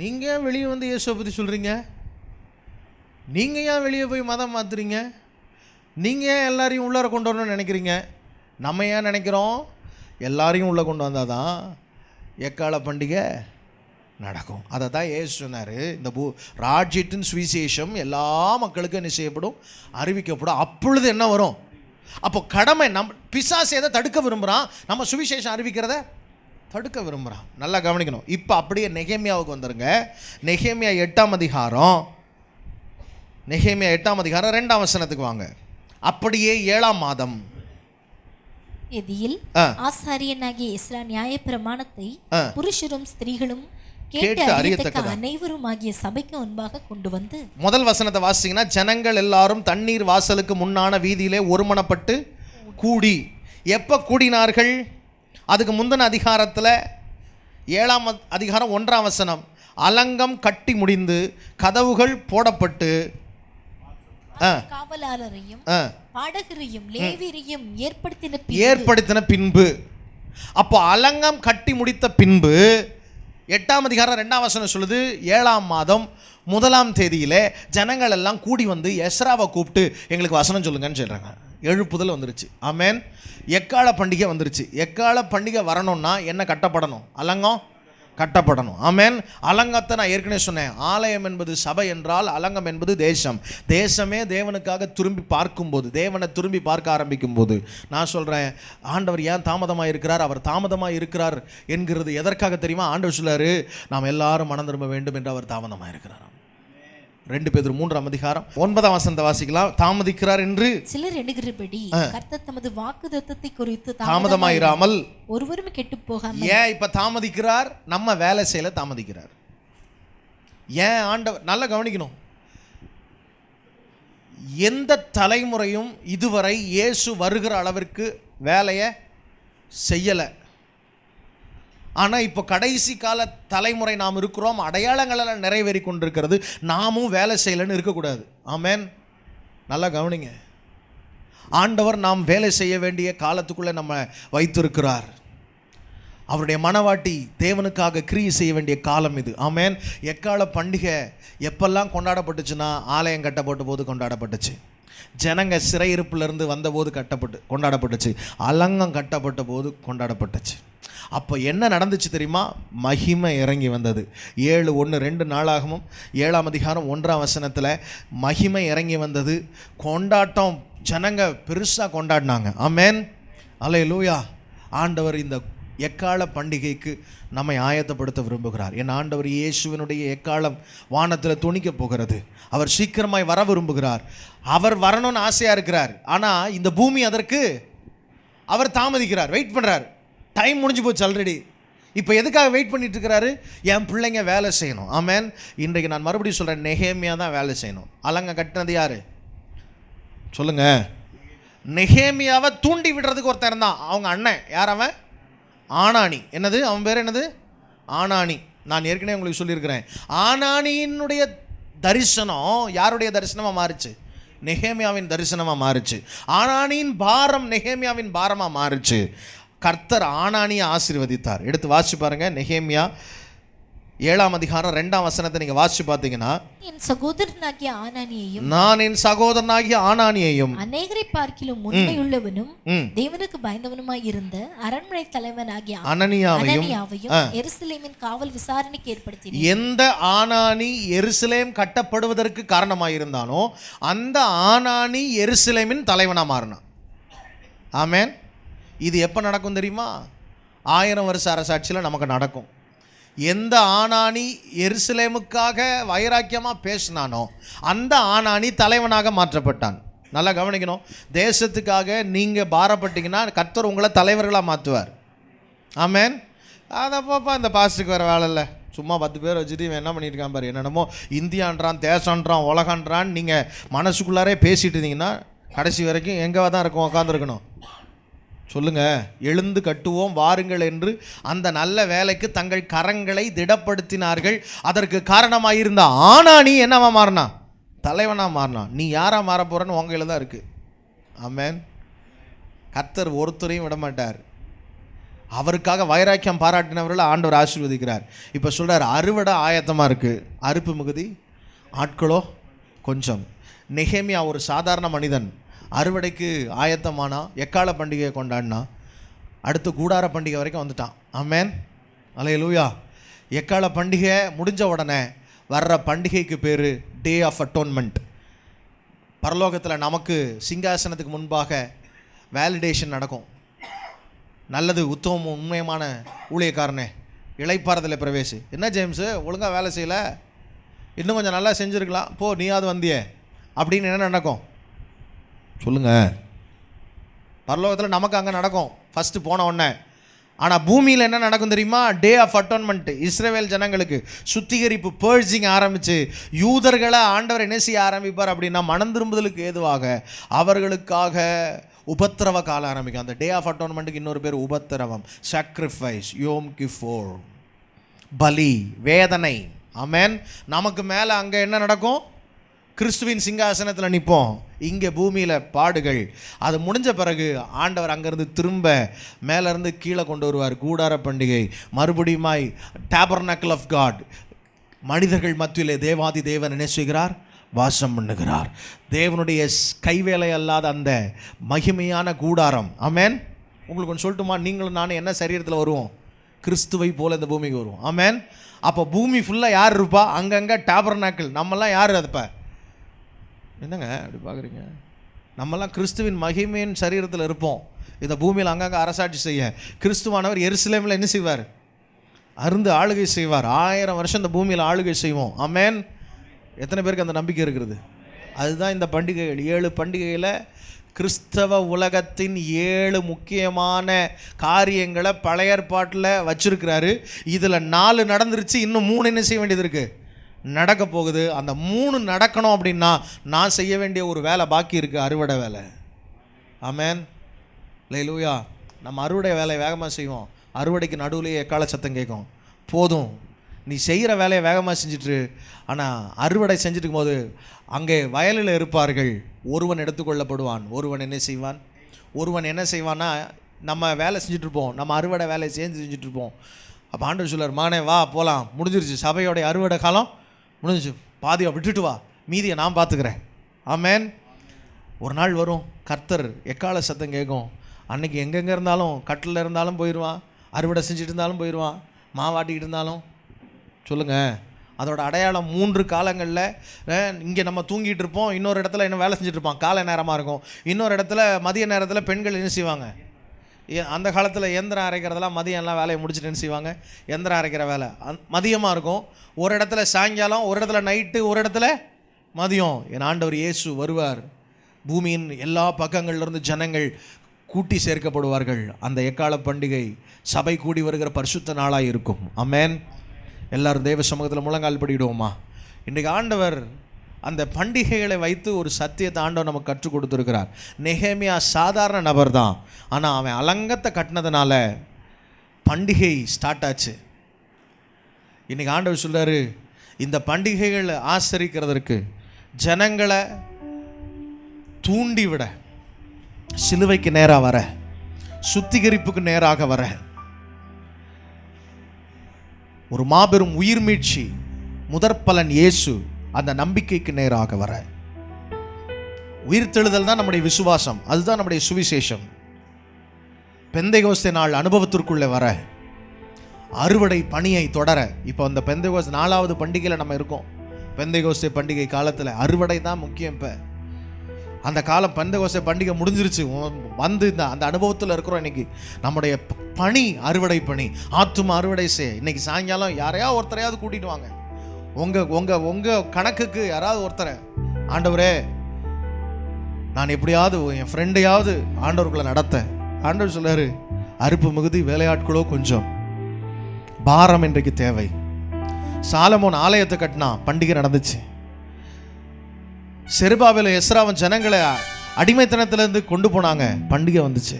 நீங்கள் வெளியே வந்து இயேசுவை பற்றி சொல்கிறீங்க. நீங்கள் ஏன் வெளியே போய் மதம் மாற்றுறீங்க? நீங்கள் ஏன் எல்லாரையும் உள்ளார கொண்டு வரணும்னு நினைக்கிறீங்க? நம்ம ஏன் நினைக்கிறோம்? எல்லாரையும் உள்ளே கொண்டு வந்தால் தான் எக்கால பண்டிகை நடக்கும். அதை தான் ஏசு சொன்னார், இந்த ராஜ்யத்தின் சுவிசேஷம் எல்லா மக்களுக்கும் என்ன செய்யப்படும்? அறிவிக்கப்படும். அப்பொழுது என்ன வரும்? அப்போ கடமை பிசாசு எதை தடுக்க விரும்புகிறான்? நம்ம சுவிசேஷம் அறிவிக்கிறத தடுக்க விரும்புகிறான். நல்லா கவனிக்கணும். இப்போ அப்படியே நெகேமியாவுக்கு வந்துருங்க. நெகேமியா 8ஆம் அதிகாரம் 2ஆம் வசனத்துக்கு வாங்க. அப்படியே 7ஆம் மாதம் எதில் ஆசாரியனாகிய எஸ்ரா நியாய பிரமாணத்தை புருஷரும் ஸ்திரீகளும் கேட்டு அறியத்தக்க அனைவரும் ஆகிய சபைக்கு முன்பாக கொண்டு வந்து, முதல் வசனத்தை வாசிங்கன்னா, ஜனங்கள் எல்லாரும் தண்ணீர் வாசலுக்கு முன்னான வீதியிலே ஒருமனப்பட்டு கூடி. எப்போ கூடினார்கள்? அதுக்கு முந்தின அதிகாரத்தில் 7ஆம் அதிகாரம் 1ஆம் வசனம், அலங்கம் கட்டி முடிந்து கதவுகள் போடப்பட்டு காவலாளரையும் பாடகரையும் லேவியரையும் ஏற்படுத்தின பின்பு. அப்போ அலங்கம் கட்டி முடித்த பின்பு 8ஆம் அதிகாரம் 2ஆம் வசனம் சொல்லுது, 7ஆம் மாதம் 1ஆம் தேதியிலே ஜனங்கள் எல்லாம் கூடி வந்து எஸ்ராவை கூப்பிட்டு எங்களுக்கு வசனம் சொல்லுங்கன்னு சொல்கிறாங்க. எழுப்புதல் வந்துருச்சு. ஆமென். எக்கால பண்டிகை வந்துருச்சு. எக்கால பண்டிகை வரணும்னா என்ன கட்டப்படணும்? அலங்கம் கட்டப்படணும். ஆமென். அலங்கத்தை நான் ஏற்கனவே சொன்னேன். ஆலயம் என்பது சபை என்றால் அலங்கம் என்பது தேசம். தேசமே தேவனுக்காக திரும்பி பார்க்கும்போது, தேவனை திரும்பி பார்க்க ஆரம்பிக்கும் போது, நான் சொல்கிறேன், ஆண்டவர் ஏன் தாமதமாக இருக்கிறார்? அவர் தாமதமாக இருக்கிறார் என்கிறது எதற்காக தெரியுமா? ஆண்டவர் சொல்லாரு, நாம் எல்லாரும் மனம் திரும்ப வேண்டும் என்று அவர் தாமதமாக இருக்கிறார். 2 பேதுரு 3ஆம் அதிகாரம் 9ஆம் வசனத்தை வாசிக்கலாம். தாமதிக்கிறார் என்று சிலர் எண்ணுகிறபடி கர்த்தர் தமது வாக்குத்தத்தத்தை குறித்து தாமதமாயிராமல் ஒருவரும் கெட்டு போகாமல். ஏன் இப்ப தாமதிக்கிறார்? நம்ம வேலை செய்யல தாமதிக்கிறார். ஏன் ஆண்டவர்? நல்லா கவனிக்கணும். எந்த தலைமுறையும் இதுவரை இயேசு வருகிற அளவிற்கு வேலையை செய்யலை. ஆனால் இப்போ கடைசி கால தலைமுறை நாம் இருக்கிறோம். அடையாளங்களெல்லாம் நிறைவேறி கொண்டிருக்கிறது. நாமும் வேலை செய்யலைன்னு இருக்கக்கூடாது. ஆமென். நல்லா கவனிங்க. ஆண்டவர் நாம் வேலை செய்ய வேண்டிய காலத்துக்குள்ளே நம்ம வைத்திருக்கிறார். அவருடைய மனவாட்டி தேவனுக்காக கிரியை செய்ய வேண்டிய காலம் இது. ஆமென். எக்கால பண்டிகை எப்பெல்லாம் கொண்டாடப்பட்டுச்சுன்னா, ஆலயம் கட்டப்பட்ட போது கொண்டாடப்பட்டுச்சு. ஜனங்க சிறையிருப்பிலிருந்து வந்தபோது கொண்டாடப்பட்டுச்சு. அலங்கம் கட்டப்பட்ட போது கொண்டாடப்பட்டுச்சு. அப்போ என்ன நடந்துச்சு தெரியுமா? மகிமை இறங்கி வந்தது. 7:1 நாளாகமும் 7ஆம் அதிகாரம் 1ஆம் வசனத்தில் மகிமை இறங்கி வந்தது. கொண்டாட்டம், ஜனங்க பெருசாக கொண்டாடினாங்க. ஆமென், அல்லேலூயா. ஆண்டவர் இந்த எக்கால பண்டிகைக்கு நம்மை ஆயத்தப்படுத்த விரும்புகிறார். என் ஆண்டவர் இயேசுவினுடைய எக்காலம் வானத்தில் துணிக்க போகிறது. அவர் சீக்கிரமாய் வர விரும்புகிறார். அவர் வரணும்னு ஆசையாக இருக்கிறார். ஆனால் இந்த பூமி அதற்கு அவர் தாமதிக்கிறார், வெயிட் பண்ணுறார். டைம் முடிஞ்சு போச்சு ஆல்ரெடி. இப்போ எதுக்காக வெயிட் பண்ணிட்டு இருக்கிறாரு? என் பிள்ளைங்க வேலை செய்யணும். ஆமென். இன்றைக்கு நான் மறுபடியும் சொல்கிறேன், நெகேமியா தான் வேலை செய்யணும். அலங்க கட்டினது யாரு சொல்லுங்க? நெகேமியாவை தூண்டி விடுறதுக்கு ஒருத்தர் தான், அவங்க அண்ணன். யார் அவன்? ஆனானி. என்னது அவன் பேர்? என்னது? ஆனானி. நான் ஏற்கனவே உங்களுக்கு சொல்லியிருக்கிறேன், ஆனானியினுடைய தரிசனம் யாருடைய தரிசனமாக மாறுச்சு? நெகேமியாவின் தரிசனமாக மாறுச்சு. ஆனானியின் பாரம் நெகேமியாவின் பாரமாக மாறுச்சு. கர்த்தர் ஆனானியை ஆசீர்வதித்தார். எடுத்து வாசிச்சு பாருங்க, நெகேமியா 7ஆம் அதிகாரம் 2ஆம் வசனத்தை நீங்கள் வாசிச்சு பார்த்தீங்கன்னா, என் சகோதரனாகிய ஆனானியையும் நான் என் சகோதரனாகிய ஆனானியையும் அநேகரை பார்க்கிலும் உண்மையுள்ளவனும் தேவனுக்கு பயந்தவனுமாய் இருந்த அரண்மனை தலைவனாகிய அனனியாவையும் எருசலேமின் காவல் விசாரணைக்கு ஏற்படுத்தினேன். எந்த ஆனானி எருசலேம் கட்டப்படுவதற்கு காரணமாயிருந்தானோ அந்த ஆனானி எருசலேமின் தலைவனாக மாறினான். ஆமென். இது எப்போ நடக்கும் தெரியுமா? 1000 வருஷ அரசாட்சியில் நமக்கு நடக்கும். எந்த ஆனானி எருசலேமுக்காக வைராக்கியமாக பேசினானோ அந்த ஆனானி தலைவனாக மாற்றப்பட்டான். நல்லா கவனிக்கணும். தேசத்துக்காக நீங்கள் பாரப்பட்டீங்கன்னா கர்த்தர் உங்களை தலைவர்களாக மாற்றுவார். ஆமென். அதப்போப்பா இந்த பாஸ்ட்டுக்கு வேறு வேலை இல்லை, சும்மா 10 பேர் வச்சுட்டு இவன் என்ன பண்ணியிருக்கான் பாரு, என்னென்னமோ இந்தியான்றான், தேசன்றான், உலகன்றான் நீங்கள் மனசுக்குள்ளாரே பேசிட்டு இருந்தீங்கன்னா கடைசி வரைக்கும் எங்கே தான் இருக்கும், உட்காந்துருக்கணும். சொல்லுங்க, எழுந்து கட்டுவோம் வாருங்கள் என்று அந்த நல்ல வேலைக்கு தங்கள் கரங்களை திடப்படுத்தினார்கள். அதற்கு காரணமாயிருந்த ஆனானி என்னவா மாறினா? தலைவனா மாறினா. நீ யாரா மாற போறன்னு உங்க கையில தான் இருக்கு. ஆமென். கர்த்தர் ஒருத்தரையும் விட மாட்டார். அவருக்காக வைராக்கியம் பாராட்டினவர்களை ஆண்டவர் ஆசீர்வதிக்கிறார். இப்போ சொல்றார், அறுவடை ஆயத்தமாக இருக்கு, அறுப்பு மிகுதி, ஆட்களோ கொஞ்சம். நெகேமியா ஒரு சாதாரண மனிதன். அறுவடைக்கு ஆயத்தமானா, எக்கால பண்டிகையை கொண்டாடினா, அடுத்து கூடார பண்டிகை வரைக்கும் வந்துட்டான். ஆமென். அல்லேலூயா. எக்கால பண்டிகை முடிஞ்ச உடனே வர்ற பண்டிகைக்கு பேர் டே ஆஃப் அட்டோன்மெண்ட். பரலோகத்தில் நமக்கு சிங்காசனத்துக்கு முன்பாக வேலிடேஷன் நடக்கும். நல்லது, உத்தமம், உண்மையமான ஊழியக்காரனே, இளைப்பாறுதலை பிரவேசி. என்ன ஜேம்ஸு ஒழுங்காக வேலை செய்யலை, இன்னும் கொஞ்சம் நல்லா செஞ்சுருக்கலாம், போ நீயாவது வந்தியே அப்படின்னு என்ன நடக்கும் சொல்லுங்கள்? பரலோகத்தில் நமக்கு அங்கே நடக்கும் ஃபஸ்ட்டு போன உடனே. ஆனால் பூமியில் என்ன நடக்கும் தெரியுமா? டே ஆஃப் அட்டோன்மெண்ட். இஸ்ரவேல் ஜனங்களுக்கு சுத்திகரிப்பு, பர்ஜிங் ஆரம்பித்து யூதர்களை ஆண்டவர் என்ன செய்ய ஆரம்பிப்பார் அப்படின்னா, மனம் திரும்புதலுக்கு ஏதுவாக அவர்களுக்காக உபத்திரவ காலம் ஆரம்பிக்கும். அந்த டே ஆஃப் அட்டோன்மெண்ட்டுக்கு இன்னொரு பேர் உபத்திரவம், சாக்ரிஃபைஸ், யோம் கிஃபோர், பலி, வேதனை. ஆமென். நமக்கு மேலே அங்கே என்ன நடக்கும்? கிறிஸ்துவின் சிங்காசனத்தில் நிற்போம். இங்கே பூமியில் பாடுகள். அது முடிஞ்ச பிறகு ஆண்டவர் அங்கேருந்து திரும்ப மேலேருந்து கீழே கொண்டு வருவார். கூடார பண்டிகை மறுபடியுமாய் டேபர்னக்கிள் ஆஃப் காட், மனிதர்கள் மத்தியிலே தேவாதி தேவன் என்ன செய்கிறார்? வாசம் பண்ணுகிறார். தேவனுடைய கைவேலை அல்லாத அந்த மகிமையான கூடாரம். ஆமென். உங்களுக்கு ஒன்று சொல்லட்டுமா? நீங்களும் நானும் என்ன சரீரத்தில் வருவோம்? கிறிஸ்துவை போல இந்த பூமிக்கு வருவோம். ஆமென். அப்போ பூமி ஃபுல்லாக யார் இருப்பா? அங்கங்கே டேபர்னக்கிள். நம்மெல்லாம் யார்? அதுப்போ என்னங்க அப்படி பார்க்குறீங்க? நம்மெல்லாம் கிறிஸ்துவின் மகிமையின் சரீரத்தில் இருப்போம். இந்த பூமியில் அங்கங்கே அரசாட்சி செய்ய கிறிஸ்துவானவர் எருசலேமில் என்ன செய்வார்? அருந்து ஆளுகை செய்வார். 1000 வருஷம் இந்த பூமியில் ஆளுகை செய்வோம். ஆமென். எத்தனை பேருக்கு அந்த நம்பிக்கை இருக்கிறது? அதுதான் இந்த பண்டிகைகள். 7 பண்டிகையில் கிறிஸ்தவ உலகத்தின் 7 முக்கியமான காரியங்களை பழைய ஏற்பாட்டில் வச்சிருக்கிறாரு. இதில் 4 நடந்துருச்சு, இன்னும் 3 என்ன செய்ய வேண்டியது இருக்குது? நடக்க போகுது. அந்த 3 நடக்கணும் அப்படின்னா நான் செய்ய வேண்டிய ஒரு வேலை பாக்கி இருக்குது, அறுவடை வேலை. ஆமென். அல்லேலூயா. நம்ம அறுவடை வேலையை வேகமாக செய்வோம். அறுவடைக்கு நடுவுலேயே எக்கால சத்தம் கேட்கும். போதும், நீ செய்கிற வேலையை வேகமாக செஞ்சுட்டு, ஆனால் அறுவடை செஞ்சுட்டு இருக்கும்போது அங்கே வயலில் இருப்பார்கள். ஒருவன் எடுத்துக்கொள்ளப்படுவான், ஒருவன் என்ன செய்வான்? ஒருவன் என்ன செய்வான்னா, நம்ம வேலை செஞ்சுட்ருப்போம், நம்ம அறுவடை வேலையை செஞ்சுட்ருப்போம். அப்போ ஆண்டவர் சொல்லுவார், மானே வா போகலாம், முடிஞ்சிருச்சு, சபையோடைய அறுவடை காலம் முடிஞ்சிச்சு, பாதியை விட்டுட்டு வா, மீதியை நான் பார்த்துக்கிறேன். ஆமென். ஒரு நாள் வரும், கர்த்தர் எக்கால சத்தம் கேட்கும். அன்றைக்கி எங்கெங்கே இருந்தாலும், கட்டில் இருந்தாலும் போயிடுவான், அறுவடை செஞ்சுட்டு இருந்தாலும் போயிடுவான், மாவாட்டிக்கிட்டு இருந்தாலும். சொல்லுங்கள், அதோட அடையாளம் 3 காலங்களில். இங்கே நம்ம தூங்கிட்டு இருப்போம், இன்னொரு இடத்துல என்ன வேலை செஞ்சுட்ருப்பான், காலை நேரமாக இருக்கும். இன்னொரு இடத்துல மதிய நேரத்தில் பெண்கள் என்ன செய்வாங்க? அந்த காலத்தில் எந்திரம் அரைக்கிறதெல்லாம் மதியம் எல்லாம் வேலையை முடிச்சுட்டு என்ன செய்வாங்க? எந்திரம் அரைக்கிற வேலை மதியமாக இருக்கும். ஒரு இடத்துல சாயங்காலம், ஒரு இடத்துல நைட்டு, ஒரு இடத்துல மதியம். என் ஆண்டவர் இயேசு வருவார். பூமியின் எல்லா பக்கங்கள்லேருந்து ஜனங்கள் கூட்டி சேர்க்கப்படுவார்கள். அந்த எக்கால பண்டிகை சபை கூடி வருகிற பரிசுத்த நாளாக இருக்கும். ஆமென். எல்லாரும் தேவ சமூகத்தில் முழங்கால் படிடுவோமா? இன்றைக்கு ஆண்டவர் அந்த பண்டிகைகளை வைத்து ஒரு சத்தியத்தை ஆண்டவர் நமக்கு கற்றுக் கொடுத்துருக்கிறார். நெகேமியா சாதாரண நபர் தான், ஆனால் அவன் அலங்கத்தை கட்டினதுனால பண்டிகை ஸ்டார்ட் ஆச்சு. இன்றைக்கி ஆண்டவர் சொல்கிறாரு, இந்த பண்டிகைகள் ஆசரிக்கிறதற்கு ஜனங்களை தூண்டிவிட, சிலுவைக்கு நேராக வர, சுத்திகரிப்புக்கு நேராக வர, ஒரு மாபெரும் உயிர் மீட்சி முதற்பலன் இயேசு அந்த நம்பிக்கைக்கு நேராக வர, உயிர்த்தெழுதல் தான் நம்முடைய விசுவாசம், அதுதான் நம்முடைய சுவிசேஷம். பெந்தைகோஸ்தே நாள் அனுபவத்திற்குள்ளே வர, அறுவடை பணியை தொடர. இப்போ அந்த பெந்தைகோஸ்தே 4வது பண்டிகையில் நம்ம இருக்கோம். பெந்தைகோஸ்தே பண்டிகை காலத்தில் அறுவடை தான் முக்கியம். இப்போ அந்த காலம் பெந்தைகோஸ்தே பண்டிகை முடிஞ்சிருச்சு, வந்து அந்த அனுபவத்தில் இருக்கிறோம். இன்னைக்கு நம்முடைய பணி அறுவடை பணி, ஆத்தும அறுவடை செய். இன்னைக்கு சாயங்காலம் யாரையாவது ஒருத்தரையாவது கூட்டிட்டு வாங்க. உங்கள் கணக்குக்கு யாராவது ஒருத்தரை, ஆண்டவரே நான் எப்படியாவது என் ஃப்ரெண்டையாவது ஆண்டவர்களை நடத்த. ஆண்டவர் சொல்றாரு, அறுப்பு மிகுதி வேலையாட்களோ கொஞ்சம், பாரம் இன்றைக்கு தேவை. சாலமோன் ஆலயத்தை கட்டினா, பண்டிகை நடந்துச்சு. செருபாபேல் எஸ்ராவன் ஜனங்களை அடிமைத்தனத்திலிருந்து கொண்டு போனாங்க, பண்டிகை வந்துச்சு.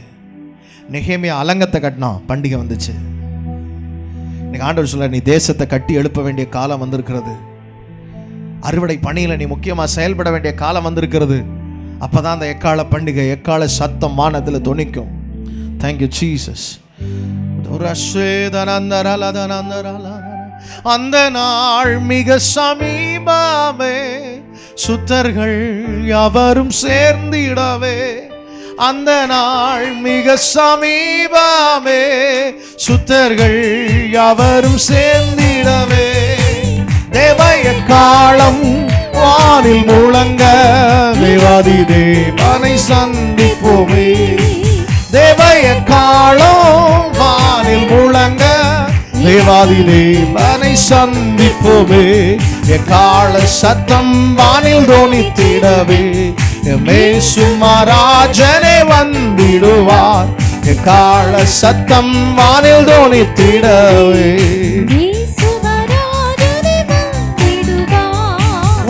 நெகேமியா அலங்கத்தை கட்டினா, பண்டிகை வந்துச்சு. இன்னைக்கு ஆண்டவர் சொல்ல, நீ தேசத்தை கட்டி எழுப்ப வேண்டிய காலம் வந்திருக்கிறது. அறுவடை பணியில் நீ முக்கியமாக செயல்பட வேண்டிய காலம் வந்திருக்கிறது. அப்பதான் அந்த எக்கால பண்டிகை, எக்கால சத்தம் வானத்தில் தொனிக்கும். Thank you Jesus. அந்த நாள் மிக சமீபமே, சுத்தர்கள் யாவரும் சேர்ந்திடவே. அந்த நாள் மிக சமீபமே, சுத்தர்கள் யாவரும் சேர்ந்திடவே. தேவய காலம் வானில் முழங்க, தேவாதி தேவனை சந்திப்போமே. தேவய காலம் வானில் முழங்க, தேவாதி தேவனை சந்திப்போமே. எக்கால சத்தம் வானில் தோனித்திடவே, மேசு மகாராஜனே வந்திடுவார். எக்கால சத்தம் வானில் தோனித்திடவே,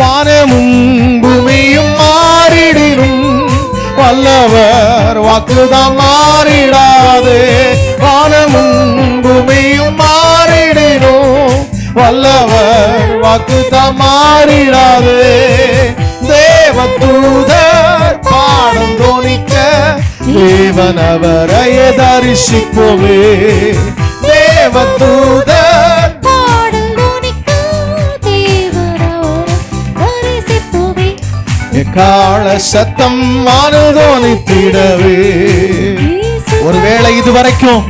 வானமும் பூமியும் மாறிடினும் வல்லவர் வாக்குதான் மாறிடாதே. வானமும் பூமியும் மாறிடினும் வல்லவர் வாக்குதான் மாறிடாதே. தேவதூதர் பாடம் தோனிக்க, தேவனவரையே தரிசிப்போமே. தேவதூதர் பாடம் தோனிக்க, தேவனவரை தரிசிப்போமே. எக்கால சத்தம் வானில் தோனித்திடவே. ஒருவேளை இதுவரைக்கும்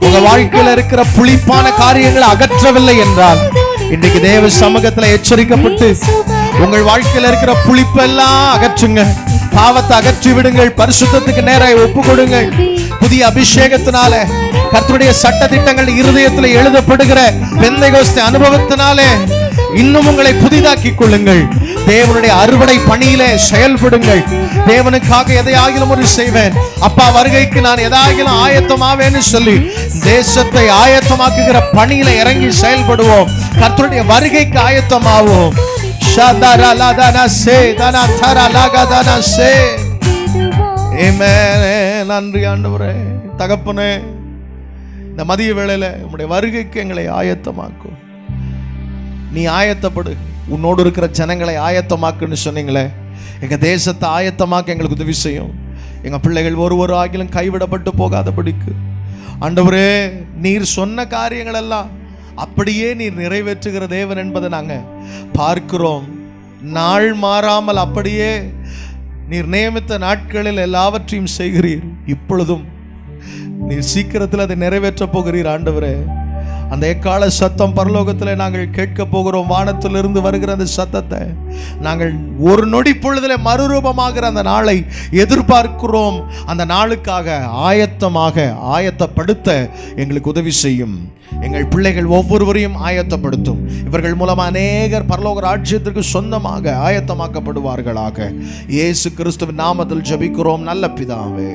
உங்க வாழ்க்கையில் இருக்கிற புளிப்பான காரியங்களை அகற்றவில்லை என்றால், இன்றைக்கு தேவ சமூகத்தில் எச்சரிக்கப்பட்டு உங்கள் வாழ்க்கையில் இருக்கிற புளிப்பெல்லாம் அகற்றுங்க. பாவத்தை அகற்றி விடுங்கள். பரிசுத்தத்துக்கு நேராக ஒப்பு கொடுங்கள். புதிய அபிஷேகத்தினால, கர்த்தருடைய சட்ட திட்டங்கள் இருதயத்தில் எழுதப்படுகிற பெந்தைகோஸ்தே அனுபவத்தினாலே இன்னும் உங்களை புதிதாக்கி கொள்ளுங்கள். தேவனுடைய அறுவடை பணியிலே செயல்படுங்கள். தேவனுக்காக எதையாகிலும் ஒரு செய்வேன், அப்பா வருகைக்கு நான் எதாகிலும் ஆயத்தமாவேன்னு சொல்லி தேசத்தை ஆயத்தமாக்குகிற பணியில இறங்கி செயல்படுவோம். கர்த்தருடைய வருகைக்கு ஆயத்தமாவோம். நன்றி ஆண்டவரே. தகப்பனே, இந்த மதிய வேளையில உம்முடைய வருகைக்கு எங்களை ஆயத்தமாக்கும். நீ ஆயத்தப்படு, உன்னோடு இருக்கிற ஜனங்களை ஆயத்தமாக்குன்னு சொன்னீங்களே. எங்க தேசத்தை ஆயத்தமாக்க எங்களுக்கு உதவி செய்யும். எங்க பிள்ளைகள் ஒரு ஆகிலும் கைவிடப்பட்டு போகாதபடிக்கு ஆண்டவரே, நீர் சொன்ன காரியங்கள் எல்லாம் அப்படியே நீர் நிறைவேற்றுகிற தேவன் என்பதை நாங்கள் பார்க்கிறோம். நாள் மாறாமல் அப்படியே நீர் நியமித்த நாட்களில் எல்லாவற்றையும் செய்கிறீர். இப்பொழுதும் நீர் சீக்கிரத்தில் அதை நிறைவேற்ற போகிறீர் ஆண்டவரே. அந்த எக்கால சத்தம் பரலோகத்தில் நாங்கள் கேட்க போகிறோம். வானத்திலிருந்து வருகிற அந்த சத்தத்தை நாங்கள் ஒரு நொடி பொழுதில் மறுரூபமாகிற அந்த நாளை எதிர்பார்க்கிறோம். அந்த நாளுக்காக ஆயத்தப்படுத்த எங்களுக்கு உதவி செய்யும். எங்கள் பிள்ளைகள் ஒவ்வொருவரையும் ஆயத்தப்படுத்தும். இவர்கள் மூலமாக அநேகர் பரலோக ராஜ்யத்திற்கு சொந்தமாக ஆயத்தமாக்கப்படுவார்களாக. இயேசு கிறிஸ்துவின் நாமத்தில் ஜெபிக்கிறோம் நல்ல பிதாவே.